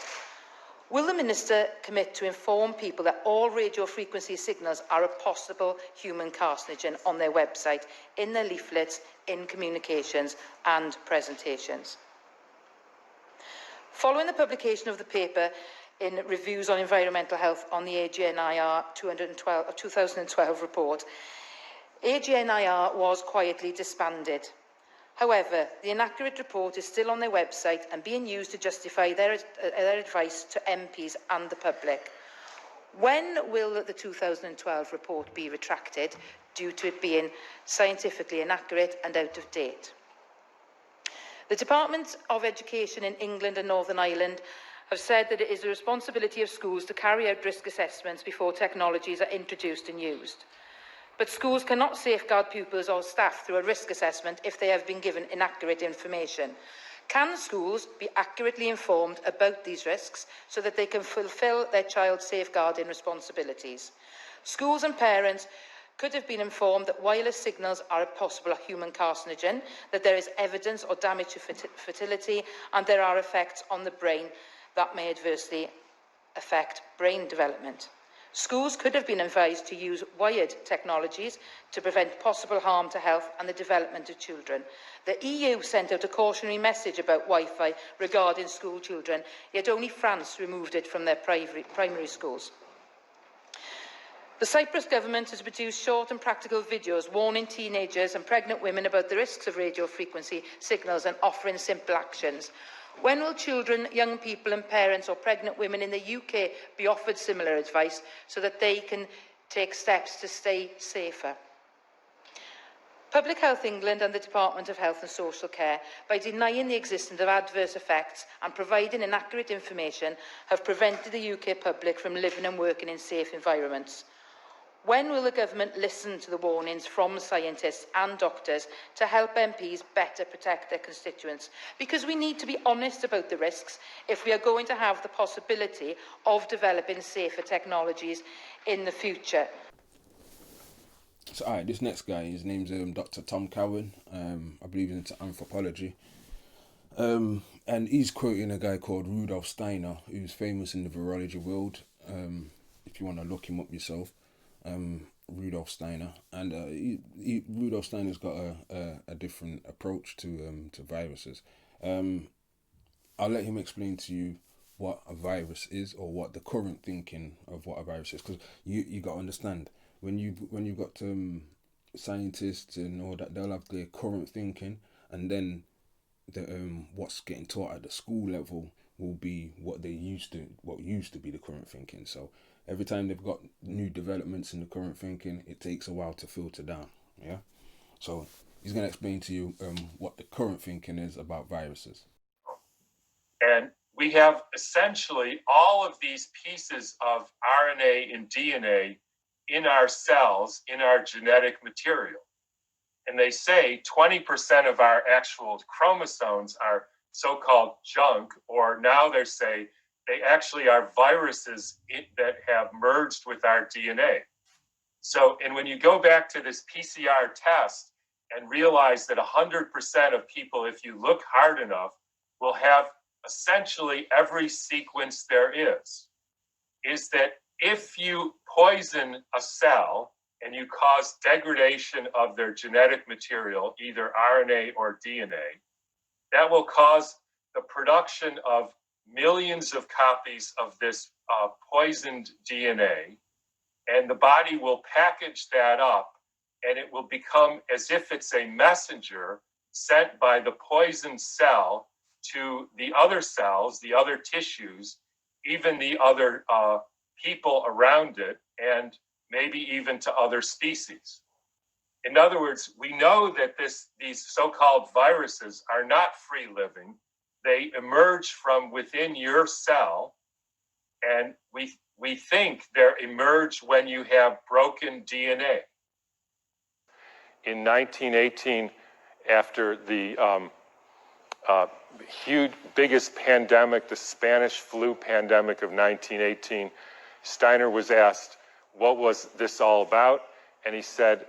Speaker 10: Will the Minister commit to inform people that all radiofrequency signals are a possible human carcinogen on their website, in their leaflets, in communications and presentations? Following the publication of the paper in Reviews on Environmental Health on the AGNIR 2012 report, AGNIR was quietly disbanded. However, the inaccurate report is still on their website and being used to justify their advice to MPs and the public. When will the 2012 report be retracted due to it being scientifically inaccurate and out of date? The Department of Education in England and Northern Ireland have said that it is the responsibility of schools to carry out risk assessments before technologies are introduced and used. But schools cannot safeguard pupils or staff through a risk assessment if they have been given inaccurate information. Can schools be accurately informed about these risks so that they can fulfil their child's safeguarding responsibilities? Schools and parents could have been informed that wireless signals are a possible human carcinogen, that there is evidence or damage to fertility, and there are effects on the brain that may adversely affect brain development. Schools could have been advised to use wired technologies to prevent possible harm to health and the development of children. The EU sent out a cautionary message about Wi-Fi regarding school children, yet only France removed it from their primary schools. The Cyprus government has produced short and practical videos warning teenagers and pregnant women about the risks of radio frequency signals and offering simple actions. When will children, young people and parents or pregnant women in the UK be offered similar advice so that they can take steps to stay safer? Public Health England and the Department of Health and Social Care, by denying the existence of adverse effects and providing inaccurate information, have prevented the UK public from living and working in safe environments. When will the government listen to the warnings from scientists and doctors to help MPs better protect their constituents? Because we need to be honest about the risks if we are going to have the possibility of developing safer technologies in the future.
Speaker 11: So, alright, this next guy, his name's Dr. Tom Cowan. I believe he's into anthropology. And he's quoting a guy called Rudolf Steiner, who's famous in the virology world. If you want to look him up yourself. Rudolf Steiner, and Rudolf Steiner's got a different approach to viruses. I'll let him explain to you what a virus is, or what the current thinking of what a virus is, because you got to understand when you've got scientists and all that, they'll have their current thinking, and then the what's getting taught at the school level will be what used to be the current thinking. So every time they've got new developments in the current thinking, it takes a while to filter down. Yeah. So he's going to explain to you what the current thinking is about viruses.
Speaker 8: And we have essentially all of these pieces of RNA and DNA in our cells, in our genetic material. And they say 20% of our actual chromosomes are so-called junk, or now they say they actually are viruses that have merged with our DNA. So, and when you go back to this PCR test and realize that 100% of people, if you look hard enough, will have essentially every sequence there is that if you poison a cell and you cause degradation of their genetic material, either RNA or DNA, that will cause the production of millions of copies of this poisoned DNA, and the body will package that up, and it will become as if it's a messenger sent by the poisoned cell to the other cells, the other tissues, even the other people around it, and maybe even to other species. In other words, we know that these so-called viruses are not free-living. They emerge from within your cell, and we think they emerge when you have broken DNA. In 1918, after the biggest pandemic, the Spanish flu pandemic of 1918, Steiner was asked, what was this all about? And he said,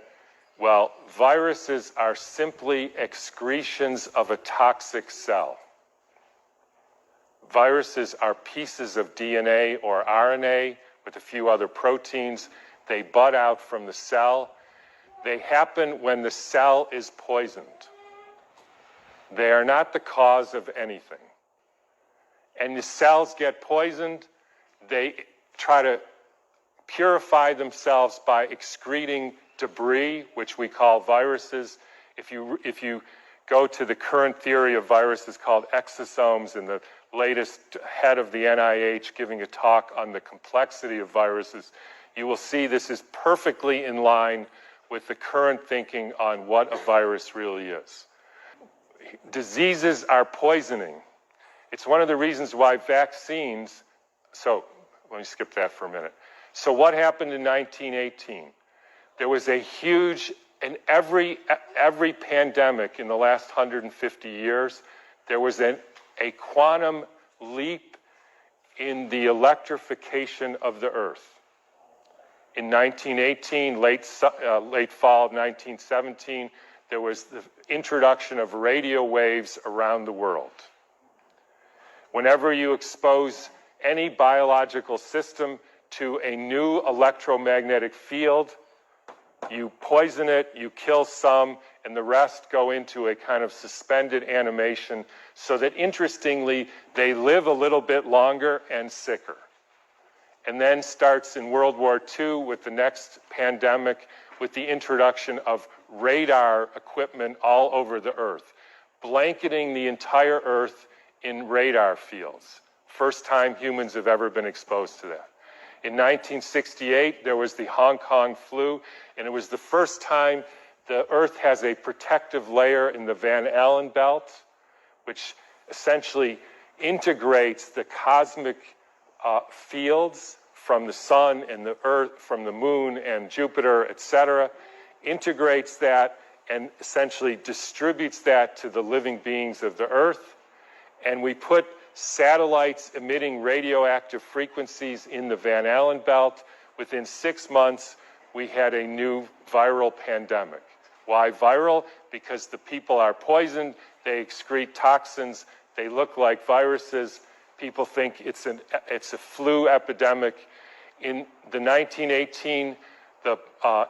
Speaker 8: well, viruses are simply excretions of a toxic cell. Viruses are pieces of DNA or RNA with a few other proteins. They bud out from the cell. They happen when the cell is poisoned. They are not the cause of anything. And the cells get poisoned. They try to purify themselves by excreting debris, which we call viruses. If you go to the current theory of viruses called exosomes, and the latest head of the NIH giving a talk on the complexity of viruses, you will see this is perfectly in line with the current thinking on what a virus really is. Diseases are poisoning. It's one of the reasons why vaccines, so let me skip that for a minute. So what happened in 1918? There was a huge, in every pandemic in the last 150 years, there was a quantum leap in the electrification of the Earth. In 1918, late fall of 1917, there was the introduction of radio waves around the world. Whenever you expose any biological system to a new electromagnetic field, you poison it, you kill some, and the rest go into a kind of suspended animation so that, interestingly, they live a little bit longer and sicker. And then starts in World War II with the next pandemic, with the introduction of radar equipment all over the Earth, blanketing the entire Earth in radar fields. First time humans have ever been exposed to that. In 1968, there was the Hong Kong flu, and it was the first time The Earth has a protective layer in the Van Allen belt, which essentially integrates the cosmic fields from the sun and the Earth, from the moon and Jupiter, etc., integrates that and essentially distributes that to the living beings of the Earth. And we put satellites emitting radioactive frequencies in the Van Allen belt. Within 6 months, we had a new viral pandemic. Why viral? Because the people are poisoned, they excrete toxins, they look like viruses. People think it's a flu epidemic. In the 1918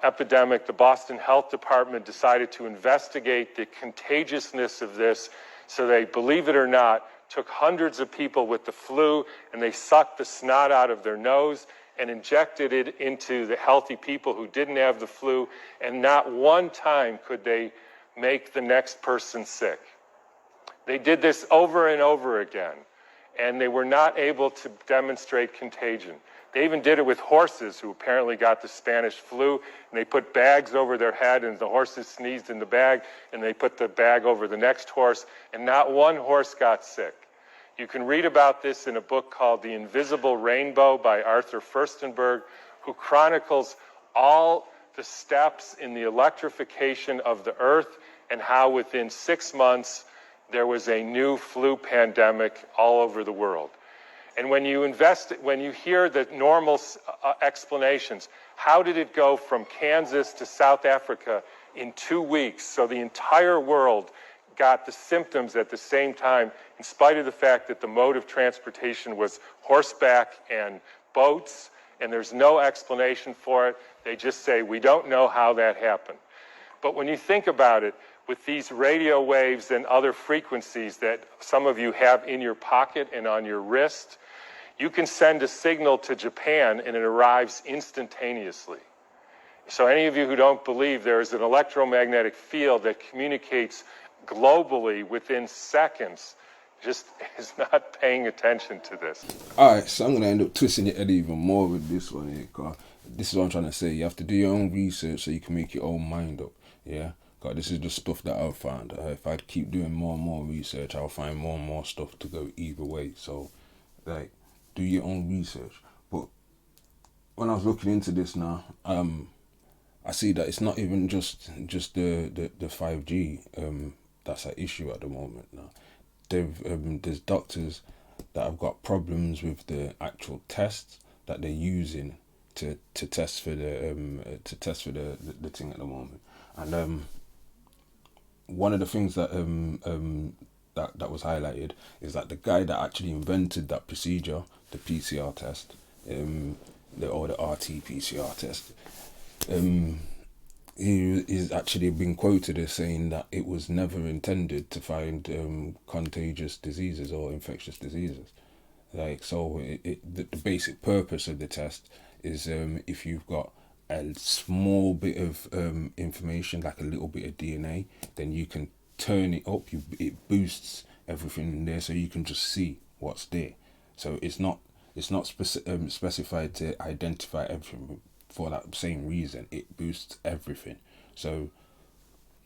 Speaker 8: epidemic, the Boston Health Department decided to investigate the contagiousness of this. So they, believe it or not, took hundreds of people with the flu and they sucked the snot out of their nose and injected it into the healthy people who didn't have the flu, and not one time could they make the next person sick. They did this over and over again, and they were not able to demonstrate contagion. They even did it with horses who apparently got the Spanish flu, and they put bags over their head, and the horses sneezed in the bag, and they put the bag over the next horse, and not one horse got sick. You can read about this in a book called The Invisible Rainbow by Arthur Furstenberg, who chronicles all the steps in the electrification of the Earth and how within 6 months there was a new flu pandemic all over the world. And when you hear the normal explanations, how did it go from Kansas to South Africa in 2 weeks? So the entire world got the symptoms at the same time, in spite of the fact that the mode of transportation was horseback and boats, and there's no explanation for it. They just say, we don't know how that happened. But when you think about it, with these radio waves and other frequencies that some of you have in your pocket and on your wrist, you can send a signal to Japan and it arrives instantaneously. So any of you who don't believe there is an electromagnetic field that communicates globally within seconds just is not paying attention to this.
Speaker 11: Alright, so I'm going to end up twisting your head even more with this one here, because this is what I'm trying to say. You have to do your own research so you can make your own mind up, yeah? Because this is the stuff that I've found. If I keep doing more and more research, I'll find more and more stuff to go either way. So, like, do your own research. But when I was looking into this now, I see that it's not even just the 5G that's an issue at the moment now. There's doctors that have got problems with the actual tests that they're using to test for the thing at the moment. And one of the things that that was highlighted is that the guy that actually invented that procedure, the PCR test, or the RT-PCR test, he is actually been quoted as saying that it was never intended to find contagious diseases or infectious diseases. Like, so the basic purpose of the test is if you've got a small bit of information, like a little bit of DNA, then you can turn it up. It boosts everything in there, so you can just see what's there. So it's not specified to identify everything. For that same reason, it boosts everything. So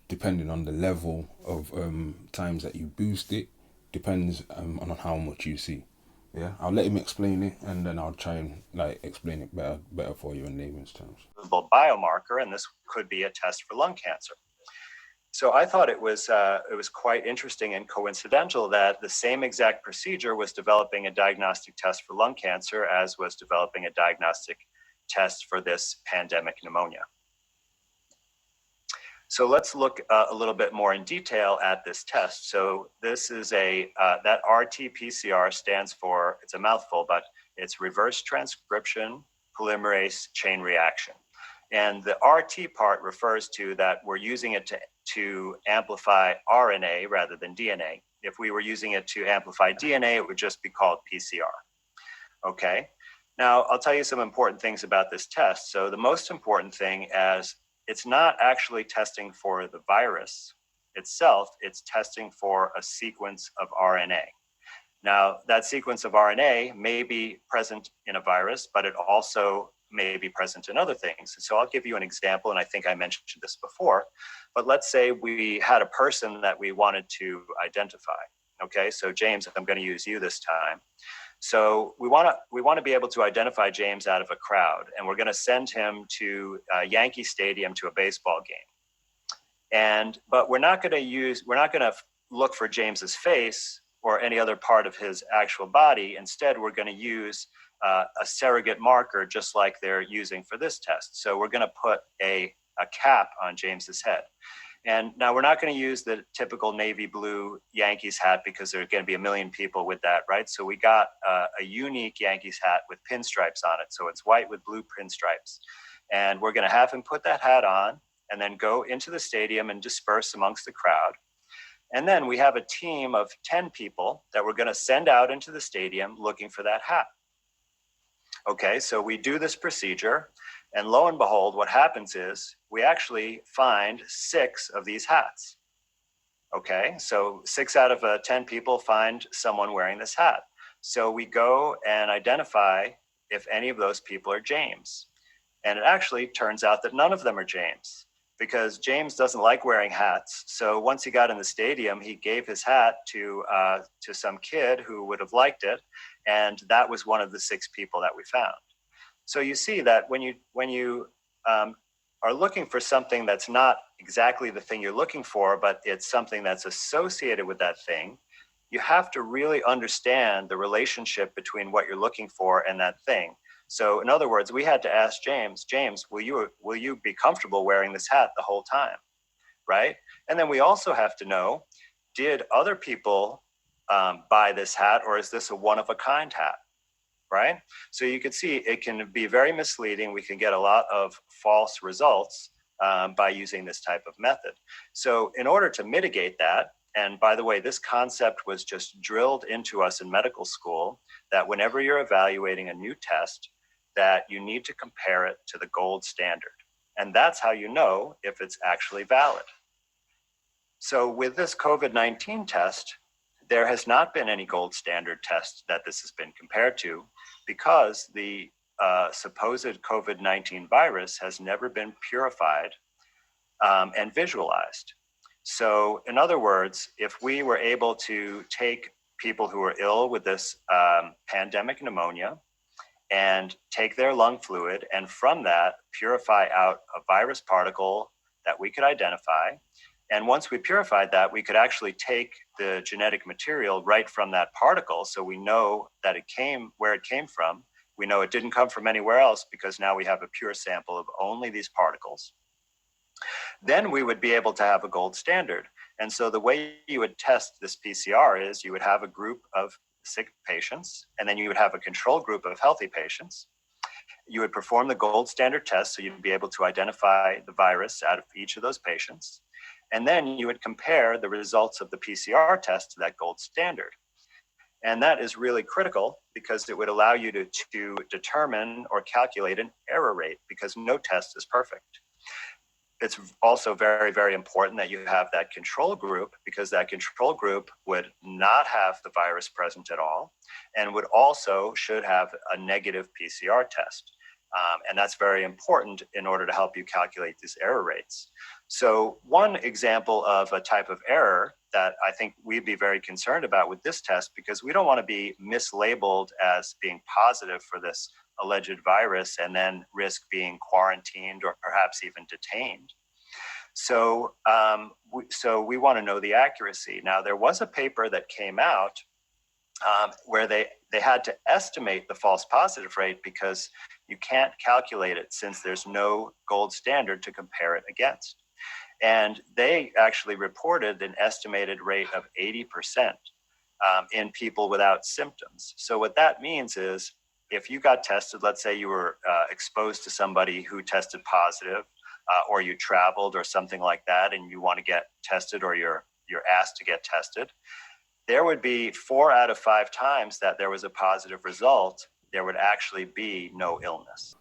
Speaker 11: depending on the level of times that you boost it, depends on how much you see. Yeah, I'll let him explain it, and then I'll try and explain it better for you in layman's terms.
Speaker 1: Biomarker, and this could be a test for lung cancer. So I thought it was quite interesting and coincidental that the same exact procedure was developing a diagnostic test for lung cancer as was developing a diagnostic test for this pandemic pneumonia. So let's look a little bit more in detail at this test. So this is that RT-PCR stands for, it's a mouthful, but it's reverse transcription polymerase chain reaction. And the RT part refers to that we're using it to amplify RNA rather than DNA. If we were using it to amplify DNA, it would just be called PCR. Okay. Now, I'll tell you some important things about this test. So the most important thing is it's not actually testing for the virus itself, it's testing for a sequence of RNA. Now, that sequence of RNA may be present in a virus, but it also may be present in other things. So I'll give you an example, and I think I mentioned this before, but let's say we had a person that we wanted to identify. Okay, so James, I'm going to use you this time. So we want to be able to identify James out of a crowd, and we're going to send him to Yankee Stadium to a baseball game. But we're not going to look for James's face or any other part of his actual body. Instead, we're going to use a surrogate marker, just like they're using for this test. So we're going to put a cap on James's head. And now we're not going to use the typical navy blue Yankees hat because there are going to be a million people with that, right? So we got a unique Yankees hat with pinstripes on it. So it's white with blue pinstripes. And we're going to have him put that hat on and then go into the stadium and disperse amongst the crowd. And then we have a team of 10 people that we're going to send out into the stadium looking for that hat. Okay, so we do this procedure, and lo and behold, what happens is we actually find 6 of these hats. Okay, so 6 out of 10 people find someone wearing this hat. So we go and identify if any of those people are James. And it actually turns out that none of them are James, because James doesn't like wearing hats. So once he got in the stadium, he gave his hat to some kid who would have liked it. And that was one of the 6 people that we found. So you see that when you are looking for something that's not exactly the thing you're looking for, but it's something that's associated with that thing, you have to really understand the relationship between what you're looking for and that thing. So in other words, we had to ask James, will you be comfortable wearing this hat the whole time, right? And then we also have to know, did other people buy this hat, or is this a one-of-a-kind hat, right? So you can see it can be very misleading. We can get a lot of false results by using this type of method. So in order to mitigate that, and by the way, this concept was just drilled into us in medical school, that whenever you're evaluating a new test, that you need to compare it to the gold standard. And that's how you know if it's actually valid. So with this COVID-19 test, there has not been any gold standard test that this has been compared to, because the supposed COVID-19 virus has never been purified and visualized. So in other words, if we were able to take people who are ill with this pandemic pneumonia and take their lung fluid, and from that purify out a virus particle that we could identify, and once we purified that, we could actually take the genetic material right from that particle, so we know that it came where it came from. We know it didn't come from anywhere else, because now we have a pure sample of only these particles. Then we would be able to have a gold standard. And so the way you would test this PCR is you would have a group of sick patients, and then you would have a control group of healthy patients. You would perform the gold standard test, so you'd be able to identify the virus out of each of those patients. And then you would compare the results of the PCR test to that gold standard. And that is really critical, because it would allow you to determine or calculate an error rate, because no test is perfect. It's also very, very important that you have that control group, because that control group would not have the virus present at all, and would also should have a negative PCR test. And that's very important in order to help you calculate these error rates. So one example of a type of error that I think we'd be very concerned about with this test, because we don't want to be mislabeled as being positive for this alleged virus and then risk being quarantined or perhaps even detained. So we want to know the accuracy. Now, there was a paper that came out where they had to estimate the false positive rate, because you can't calculate it since there's no gold standard to compare it against. And they actually reported an estimated rate of 80% in people without symptoms. So what that means is, if you got tested, let's say you were exposed to somebody who tested positive, or you traveled or something like that, and you want to get tested, or you're asked to get tested, there would be 4 out of 5 times that there was a positive result, there would actually be no illness.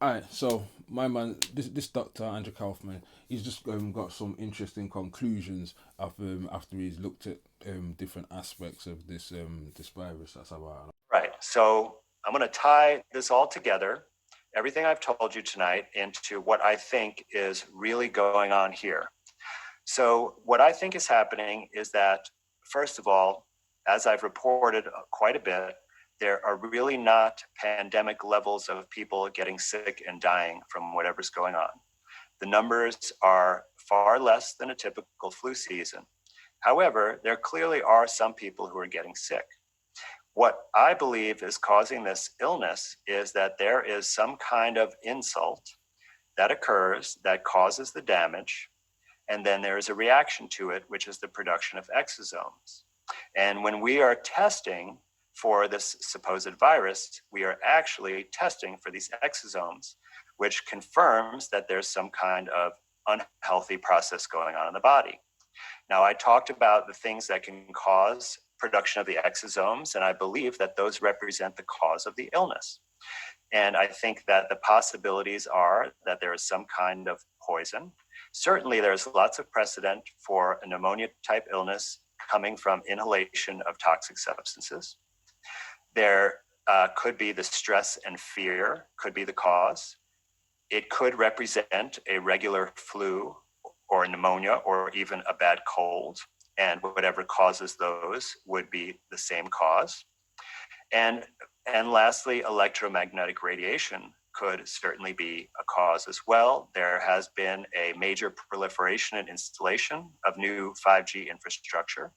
Speaker 11: All right, so my man, this Dr. Andrew Kaufman, he's just got some interesting conclusions after he's looked at different aspects of this virus. That's about
Speaker 1: right. So I'm going to tie this all together everything I've told you tonight into what I think is really going on here. So what I think is happening is that, first of all, as I've reported quite a bit, there are really not pandemic levels of people getting sick and dying from whatever's going on. The numbers are far less than a typical flu season. However, there clearly are some people who are getting sick. What I believe is causing this illness is that there is some kind of insult that occurs that causes the damage, and then there is a reaction to it, which is the production of exosomes. And when we are testing for this supposed virus, we are actually testing for these exosomes, which confirms that there's some kind of unhealthy process going on in the body. Now, I talked about the things that can cause production of the exosomes, and I believe that those represent the cause of the illness. And I think that the possibilities are that there is some kind of poison. Certainly, there's lots of precedent for a pneumonia-type illness coming from inhalation of toxic substances. There could be the stress and fear could be the cause. It could represent a regular flu or pneumonia or even a bad cold, and whatever causes those would be the same cause. And lastly, electromagnetic radiation could certainly be a cause as well. There has been a major proliferation and installation of new 5G infrastructure.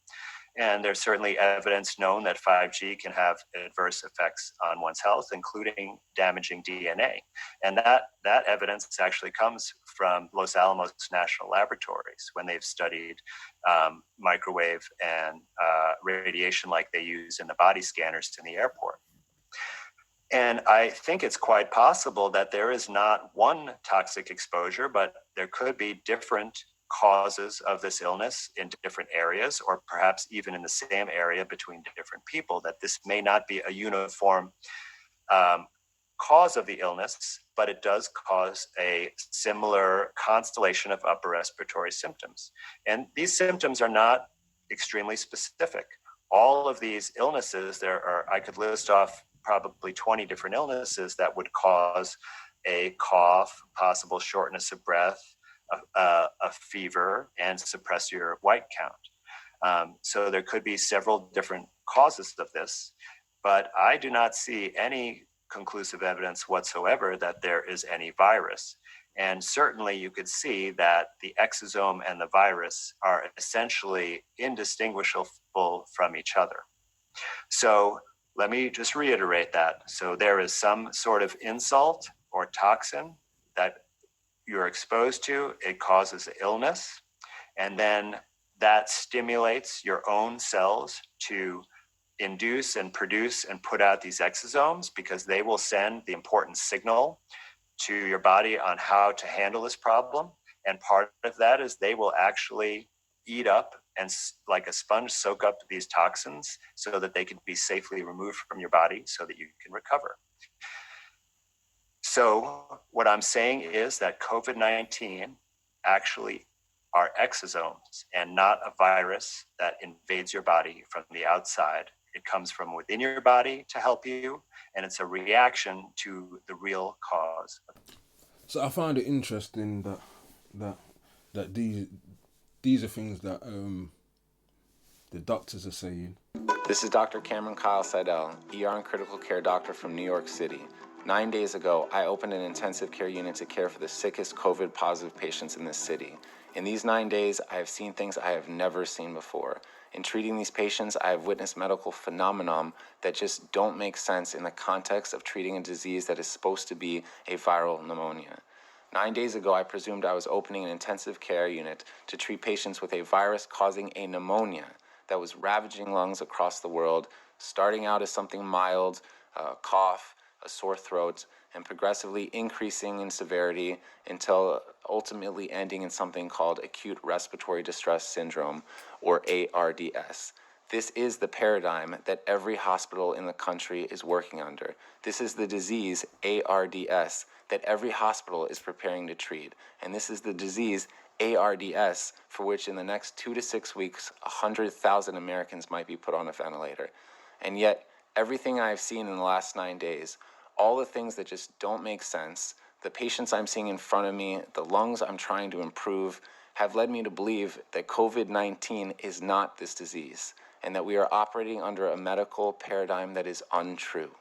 Speaker 1: And there's certainly evidence known that 5G can have adverse effects on one's health, including damaging DNA. And that evidence actually comes from Los Alamos National Laboratories when they've studied microwave and radiation like they use in the body scanners in the airport. And I think it's quite possible that there is not one toxic exposure, but there could be different causes of this illness in different areas, or perhaps even in the same area between different people, that this may not be a uniform cause of the illness, but it does cause a similar constellation of upper respiratory symptoms. And these symptoms are not extremely specific. All of these illnesses, I could list off probably 20 different illnesses that would cause a cough, possible shortness of breath, a fever, and suppress your white count. So there could be several different causes of this, but I do not see any conclusive evidence whatsoever that there is any virus. And certainly you could see that the exosome and the virus are essentially indistinguishable from each other. So let me just reiterate that. So there is some sort of insult or toxin that you're exposed to, it causes illness, and then that stimulates your own cells to induce and produce and put out these exosomes, because they will send the important signal to your body on how to handle this problem. And part of that is they will actually eat up and, like a sponge, soak up these toxins so that they can be safely removed from your body so that you can recover. So what I'm saying is that COVID-19 actually are exosomes and not a virus that invades your body from the outside. It comes from within your body to help you, and it's a reaction to the real cause.
Speaker 11: So I find it interesting that these are things that the doctors are saying.
Speaker 3: This is Dr. Cameron Kyle Seidel, ER and critical care doctor from New York City. 9 days ago, I opened an intensive care unit to care for the sickest COVID-positive patients in this city. In these 9 days, I have seen things I have never seen before. In treating these patients, I have witnessed medical phenomenon that just don't make sense in the context of treating a disease that is supposed to be a viral pneumonia. 9 days ago, I presumed I was opening an intensive care unit to treat patients with a virus causing a pneumonia that was ravaging lungs across the world, starting out as something mild, cough, a sore throat, and progressively increasing in severity until ultimately ending in something called acute respiratory distress syndrome, or ARDS. This is the paradigm that every hospital in the country is working under. This is the disease, ARDS, that every hospital is preparing to treat. And this is the disease, ARDS, for which in the next 2 to 6 weeks, 100,000 Americans might be put on a ventilator. And yet, everything I've seen in the last 9 days All the things that just don't make sense, the patients I'm seeing in front of me, the lungs I'm trying to improve, have led me to believe that COVID-19 is not this disease, and that we are operating under a medical paradigm that is untrue.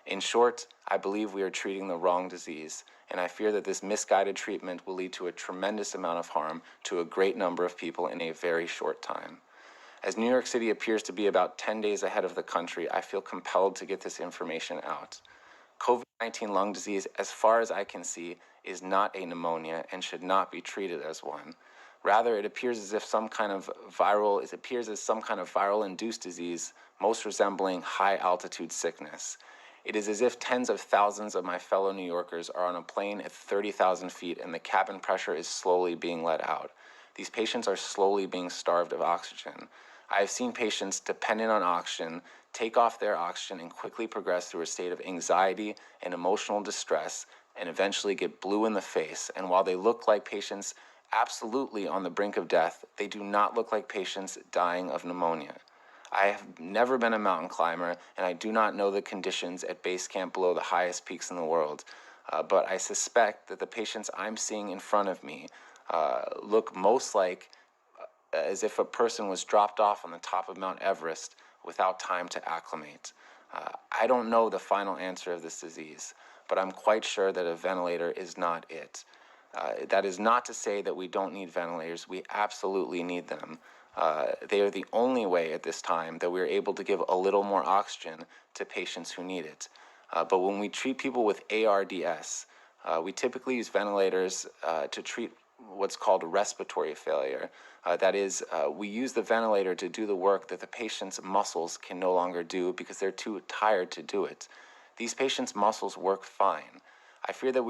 Speaker 3: In short, I believe we are treating the wrong disease, and I fear that this misguided treatment will lead to a tremendous amount of harm to a great number of people in a very short time. As New York City appears to be about 10 days ahead of the country, I feel compelled to get this information out. COVID-19 lung disease, as far as I can see, is not a pneumonia and should not be treated as one. Rather, it appears as if some kind of viral-induced disease, most resembling high-altitude sickness. It is as if tens of thousands of my fellow New Yorkers are on a plane at 30,000 feet and the cabin pressure is slowly being let out. These patients are slowly being starved of oxygen. I have seen patients dependent on oxygen take off their oxygen and quickly progress through a state of anxiety and emotional distress and eventually get blue in the face. And while they look like patients absolutely on the brink of death, they do not look like patients dying of pneumonia. I have never been a mountain climber, and I do not know the conditions at base camp below the highest peaks in the world. But I suspect that the patients I'm seeing in front of me look most like as if a person was dropped off on the top of Mount Everest without time to acclimate. I don't know the final answer of this disease, but I'm quite sure that a ventilator is not it. That is not to say that we don't need ventilators. We absolutely need them. They are the only way at this time that we're able to give a little more oxygen to patients who need it. But when we treat people with ARDS, we typically use ventilators to treat what's called respiratory failure. That is, we use the ventilator to do the work that the patient's muscles can no longer do because they're too tired to do it. These patients' muscles work fine. I fear that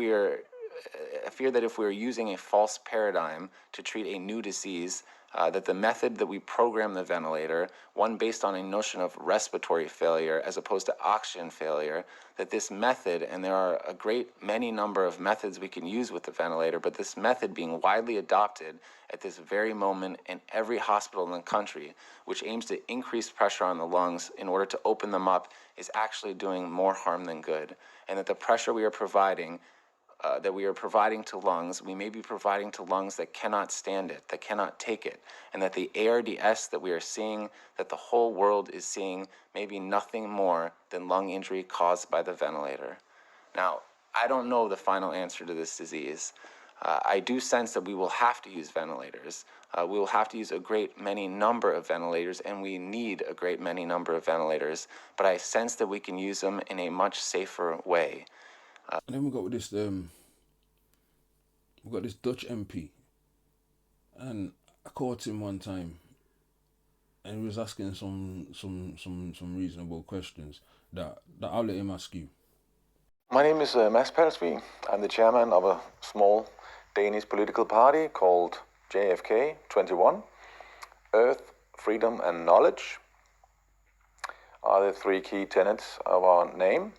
Speaker 3: if we're using a false paradigm to treat a new disease, that the method that we program the ventilator, one based on a notion of respiratory failure as opposed to oxygen failure, that this method, and there are a great many number of methods we can use with the ventilator, but this method being widely adopted at this very moment in every hospital in the country, which aims to increase pressure on the lungs in order to open them up, is actually doing more harm than good, and that the pressure we are providing to lungs, we may be providing to lungs that cannot stand it, that cannot take it, and that the ARDS that we are seeing, that the whole world is seeing, may be nothing more than lung injury caused by the ventilator. Now, I don't know the final answer to this disease. I do sense that we will have to use ventilators. We will have to use a great many number of ventilators, and we need a great many number of ventilators, but I sense that we can use them in a much safer way.
Speaker 11: And then we got this Dutch MP, and I caught him one time, and he was asking some reasonable questions that I'll let him ask you.
Speaker 6: My name is Mads Palsvig. I'm the chairman of a small Danish political party called JFK 21. Earth, freedom, and knowledge are the three key tenets of our name.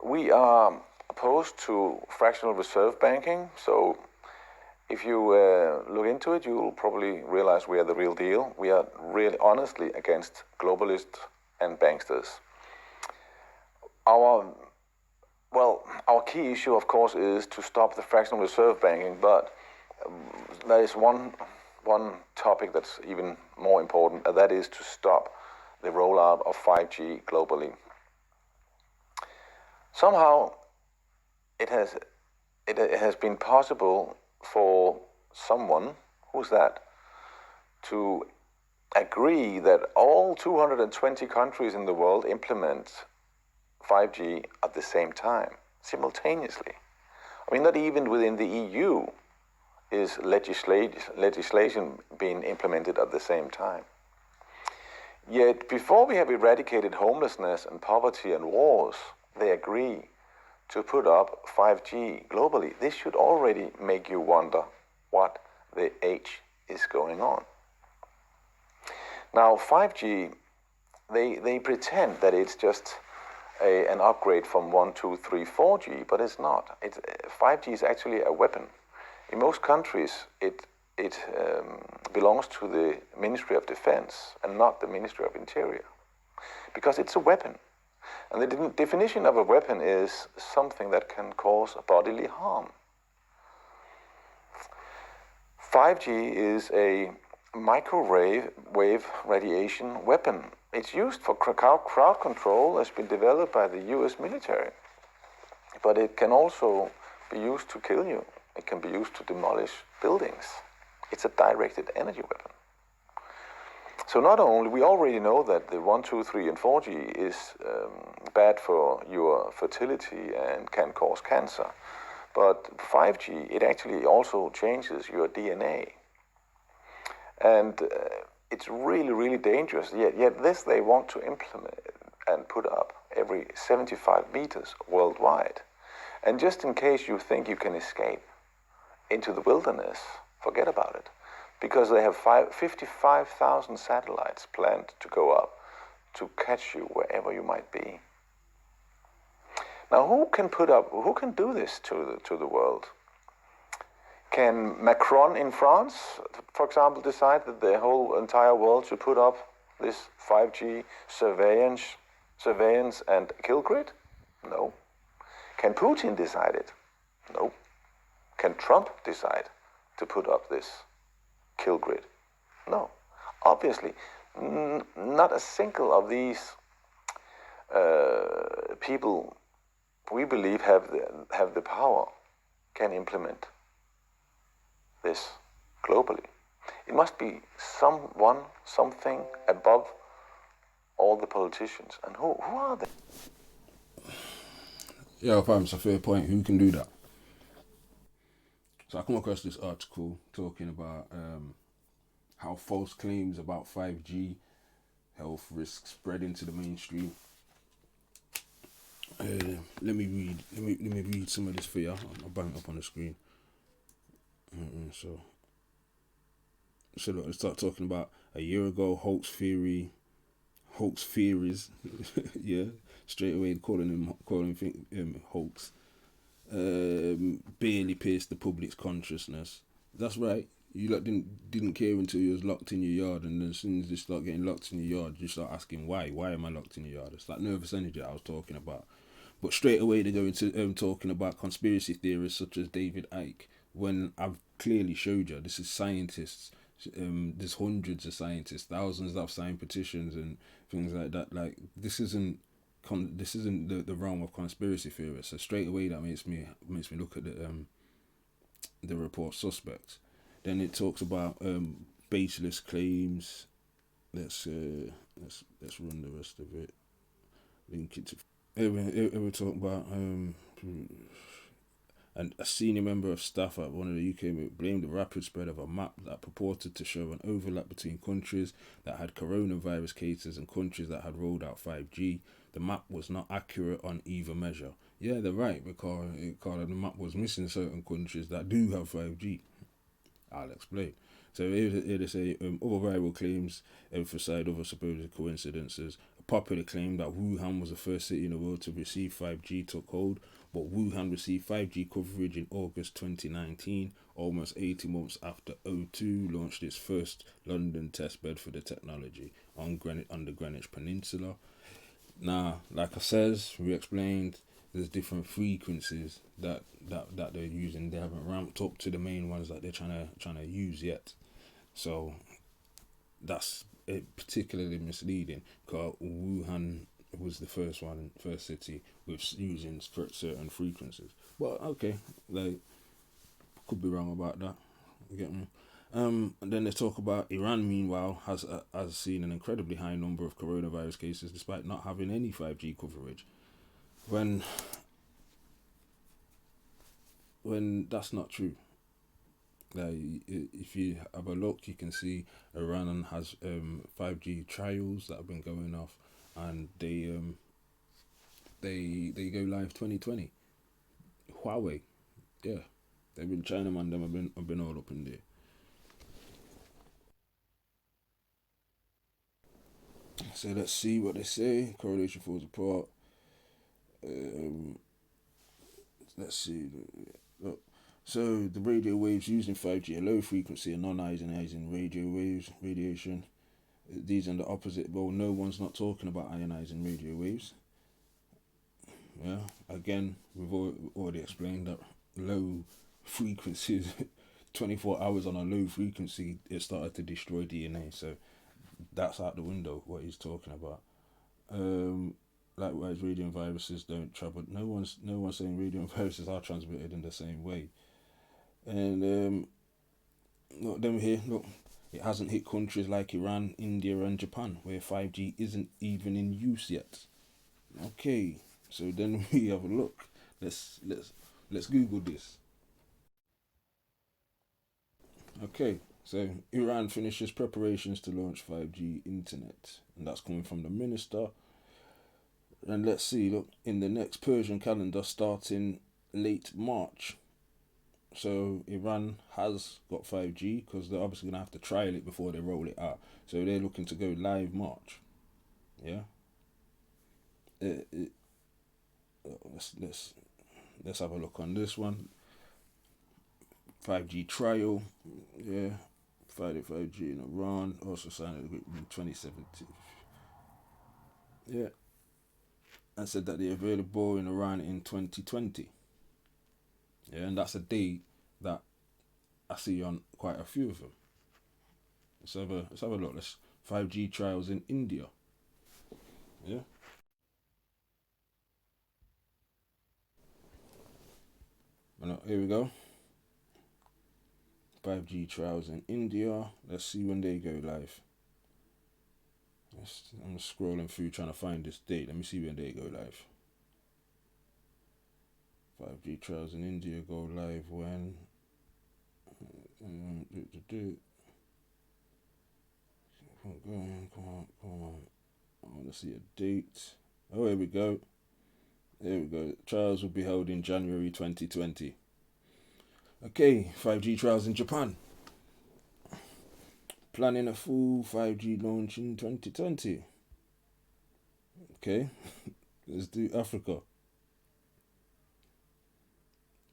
Speaker 6: We are opposed to fractional reserve banking, so if you look into it, you'll probably realize we are the real deal. We are really honestly against globalists and banksters. Our key issue, of course, is to stop the fractional reserve banking, but there is one topic that's even more important, and that is to stop the rollout of 5G globally. Somehow, it has been possible for someone, who's that, to agree that all 220 countries in the world implement 5G at the same time, simultaneously. I mean, not even within the EU is legislation being implemented at the same time. Yet, before we have eradicated homelessness and poverty and wars, they agree to put up 5G globally. This should already make you wonder what the H is going on. Now, 5G, they pretend that it's just an upgrade from 1, 2, 3, 4G, but it's not. 5G is actually a weapon. In most countries, it belongs to the Ministry of Defense and not the Ministry of Interior, because it's a weapon. And the definition of a weapon is something that can cause bodily harm. 5G is a microwave radiation weapon. It's used for crowd control, has been developed by the US military. But it can also be used to kill you. It can be used to demolish buildings. It's a directed energy weapon. So not only, we already know that the 1, 2, 3, and 4G is bad for your fertility and can cause cancer. But 5G, it actually also changes your DNA. And it's really, really dangerous. Yet this they want to implement and put up every 75 meters worldwide. And just in case you think you can escape into the wilderness, forget about it. Because they have 55,000 satellites planned to go up to catch you wherever you might be. Now, who can do this to the world? Can Macron in France, for example, decide that the whole entire world should put up this 5G surveillance and kill grid? No. Can Putin decide it? No. Can Trump decide to put up this kill grid? No. Obviously, not a single of these people we believe have the power can implement this globally. It must be someone, something above all the politicians. And who are they?
Speaker 11: Yeah, fam, it's a fair point. Who can do that? So I come across this article talking about how false claims about 5G health risks spread into the mainstream. Let me read some of this for you. I'll bang it up on the screen. So look, let's start talking about a year ago hoax theories. Yeah, straight away calling him hoax. Barely pierced the public's consciousness. That's right. You lot didn't care until you was locked in your yard, and then as soon as you start getting locked in your yard, you start asking why. Why am I locked in your yard? It's that nervous energy that I was talking about. But straight away they go into talking about conspiracy theorists such as David Icke, when I've clearly showed you this is scientists. There's hundreds of scientists, thousands that have signed petitions and things like that. Like this isn't the realm of conspiracy theorists. So straight away that makes me look at the report suspect. Then it talks about baseless claims. Let's run the rest of it. Link it to. It will talk about and a senior member of staff at one of the UK blamed the rapid spread of a map that purported to show an overlap between countries that had coronavirus cases and countries that had rolled out 5G. The map was not accurate on either measure. Yeah, they're right, because the map was missing certain countries that do have 5G. I'll explain. So here they say other viral claims emphasize other supposed coincidences. A popular claim that Wuhan was the first city in the world to receive 5G took hold, but Wuhan received 5G coverage in August 2019, almost 80 months after O2 launched its first London testbed for the technology on the Greenwich Peninsula. Now, like I says, we explained there's different frequencies that they're using. They haven't ramped up to the main ones that they're trying to use yet. So that's particularly misleading, because Wuhan was the first city with using certain frequencies. But okay, like could be wrong about that. You get me? And then they talk about Iran. Meanwhile, has seen an incredibly high number of coronavirus cases despite not having any 5G coverage. When that's not true. If you have a look, you can see Iran has 5G trials that have been going off, and they go live 2020. Huawei, yeah, they've been Chinaman. Them have been all up in there. So let's see what they say. Correlation falls apart. Let's see. Look. So the radio waves used in 5G are low frequency and non-ionizing radiation. These are the opposite. Well, no one's not talking about ionizing radio waves. Yeah, again, we've already explained that low frequencies, 24 hours on a low frequency, it started to destroy DNA. So that's out the window, what he's talking about. Likewise, radium viruses don't travel. No one's saying radium viruses are transmitted in the same way. And look, them here, look, it hasn't hit countries like Iran, India, and Japan, where 5G isn't even in use yet. Okay, so then we have a look. Let's Google this. Okay, so Iran finishes preparations to launch 5G internet, and that's coming from the minister. And let's see, look, in the next Persian calendar starting late March. So Iran has got 5G because they're obviously gonna have to trial it before they roll it out. So they're looking to go live March. Yeah. Let's have a look on this one. 5G trial. Yeah. 5G in Iran. Also signed agreement in 2017. Yeah. And said that they're available in Iran in 2020. Yeah, and that's a date that I see on quite a few of them. Let's have a look. Let's 5G trials in India. Yeah. Here we go. 5G trials in India. Let's see when they go live. I'm scrolling through trying to find this date. Let me see when they go live. 5G trials in India go live when? Come on. I want to see a date. Oh, here we go. There we go. Trials will be held in January 2020. Okay, 5G trials in Japan. Planning a full 5G launch in 2020. Okay, let's do Africa.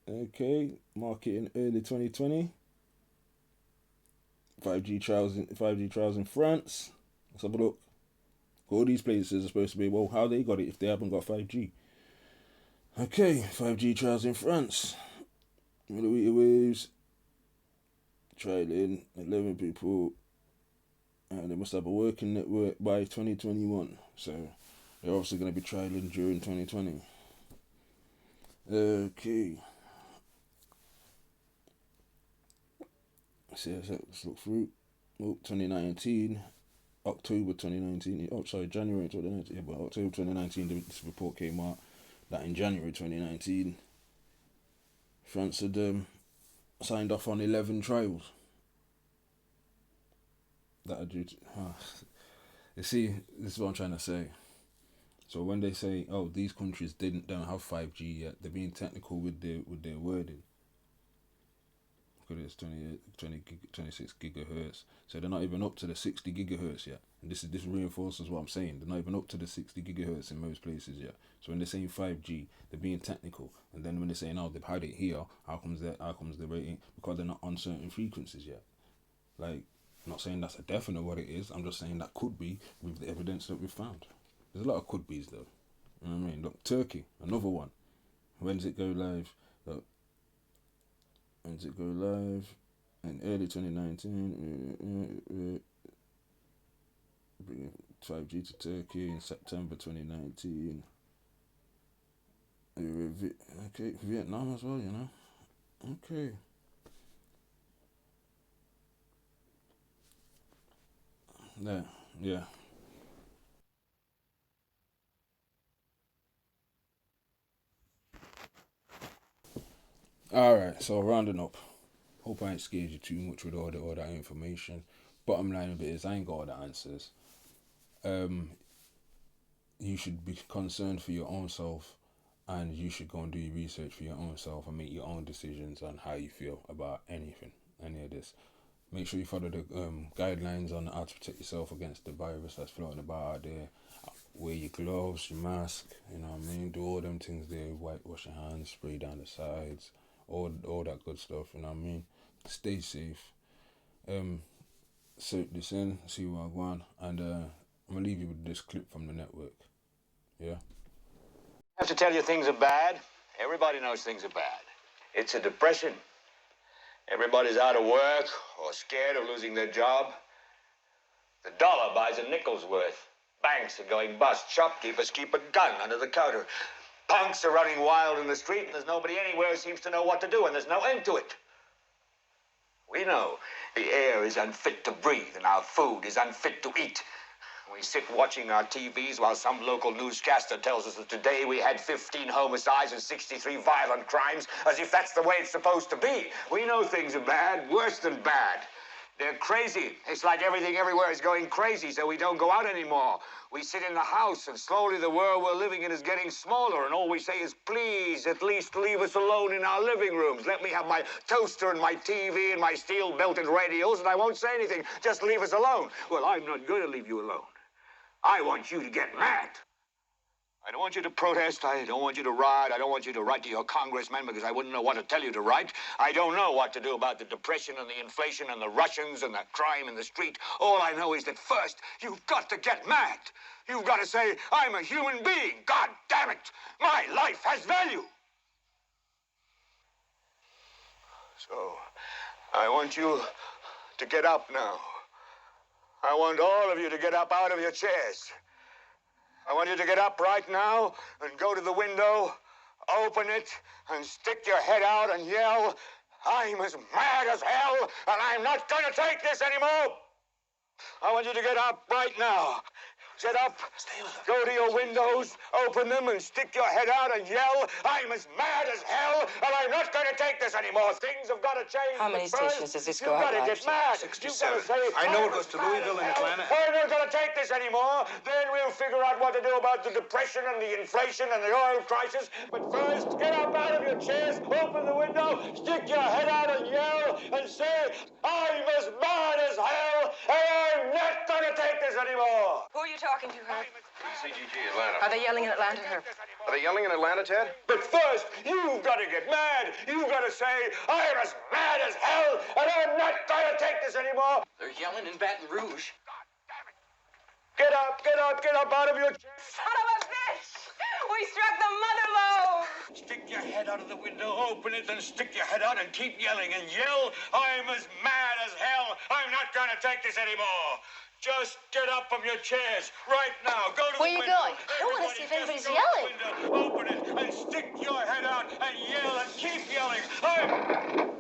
Speaker 11: Okay, market in early 2020. 5G trials in France. Let's have a look. All these places are supposed to be, well, how they got it if they haven't got 5G? Okay, 5G trials in France. Millimeter waves. Trialing 11 people. And they must have a working network by 2021. So they're obviously going to be trialing during 2020. Okay. Let's look through. 2019. October 2019. Oh, sorry, January 2019. Yeah, but October 2019, this report came out that in January 2019, France had signed off on 11 trials. That are due to. You see, this is what I'm trying to say. So when they say, "Oh, these countries don't have 5G yet," they're being technical with their wording. Because it's 26 gigahertz, so they're not even up to the 60 gigahertz yet. And this reinforces what I'm saying. They're not even up to the 60 gigahertz in most places yet. So when they're saying 5G, they're being technical. And then when they're saying, "Oh, they've had it here," how comes the rating? Because they're not on certain frequencies yet. Like, I'm not saying that's a definite what it is. I'm just saying that could be with the evidence that we've found. There's a lot of could be's though. You know what I mean? Look, Turkey, another one. When does it go live? When does it go live? In early 2019. Bringing 5G to Turkey in September 2019. Okay, Vietnam as well, you know. Okay. Yeah. Alright, so rounding up. Hope I ain't scared you too much with all that information. Bottom line of it is I ain't got all the answers. You should be concerned for your own self, and you should go and do your research for your own self and make your own decisions on how you feel about any of this. Make sure you follow the guidelines on how to protect yourself against the virus that's floating about out there. Wear your gloves, your mask, you know what I mean? Do all them things there, wash your hands, spray down the sides, all that good stuff, you know what I mean? Stay safe. Soak this in, see what I want, and I'm gonna leave you with this clip from the network. Yeah.
Speaker 18: I have to tell you things are bad. Everybody knows things are bad. It's a depression. Everybody's out of work or scared of losing their job. The dollar buys a nickel's worth. Banks are going bust. Shopkeepers keep a gun under the counter. Punks are running wild in the street, and there's nobody anywhere who seems to know what to do, and there's no end to it. We know the air is unfit to breathe, and our food is unfit to eat. We sit watching our TVs while some local newscaster tells us that today we had 15 homicides and 63 violent crimes, as if that's the way it's supposed to be. We know things are bad, worse than bad. They're crazy. It's like everything everywhere is going crazy, so we don't go out anymore. We sit in the house, and slowly the world we're living in is getting smaller, and all we say is, please, at least leave us alone in our living rooms. Let me have my toaster and my TV and my steel-belted radios, and I won't say anything. Just leave us alone. Well, I'm not going to leave you alone. I want you to get mad. I don't want you to protest. I don't want you to riot. I don't want you to write to your congressman because I wouldn't know what to tell you to write. I don't know what to do about the depression and the inflation and the Russians and the crime in the street. All I know is that first, you've got to get mad. You've got to say, I'm a human being. God damn it. My life has value. So, I want you to get up now. I want all of you to get up out of your chairs. I want you to get up right now and go to the window, open it, and stick your head out and yell, I'm as mad as hell, and I'm not going to take this anymore. I want you to get up right now. Get up, go to your windows, open them, and stick your head out and yell, I'm as mad as hell, and I'm not going to take this anymore. Things have got to change.
Speaker 19: How many stations does this go
Speaker 24: You've
Speaker 19: out?
Speaker 24: got to get mad.
Speaker 18: 67.
Speaker 24: You've got to say,
Speaker 18: I know it goes to Louisville and Atlanta.
Speaker 24: I'm not going to take this anymore. Then we'll figure out what to do about the depression and the inflation and the oil crisis. But first, get up out of your chairs, open the window, stick your head out and yell, and say, I'm as mad as hell, and I'm not going to take this anymore.
Speaker 19: Who are you talking to, Herb?
Speaker 18: CGG Atlanta.
Speaker 19: Are they yelling in Atlanta, Herb?
Speaker 18: Are they yelling in Atlanta, Ted?
Speaker 24: But first, you've got to get mad. You've got to say, I'm as mad as hell, and I'm not going to take this anymore.
Speaker 19: They're yelling in Baton Rouge.
Speaker 24: Get up, get up, get up out of your...
Speaker 19: Son of a bitch! We struck the mother lode!
Speaker 18: Stick your head out of the window, open it, then stick your head out and keep yelling and yell, I'm as mad as hell. I'm not going to take this anymore. Just get up from your chairs right now. Go to
Speaker 19: Where
Speaker 18: the
Speaker 19: you
Speaker 18: window.
Speaker 19: going? I want to see if anybody's
Speaker 18: Go
Speaker 19: yelling.
Speaker 18: to the window, open it, and stick your head out and yell and keep yelling.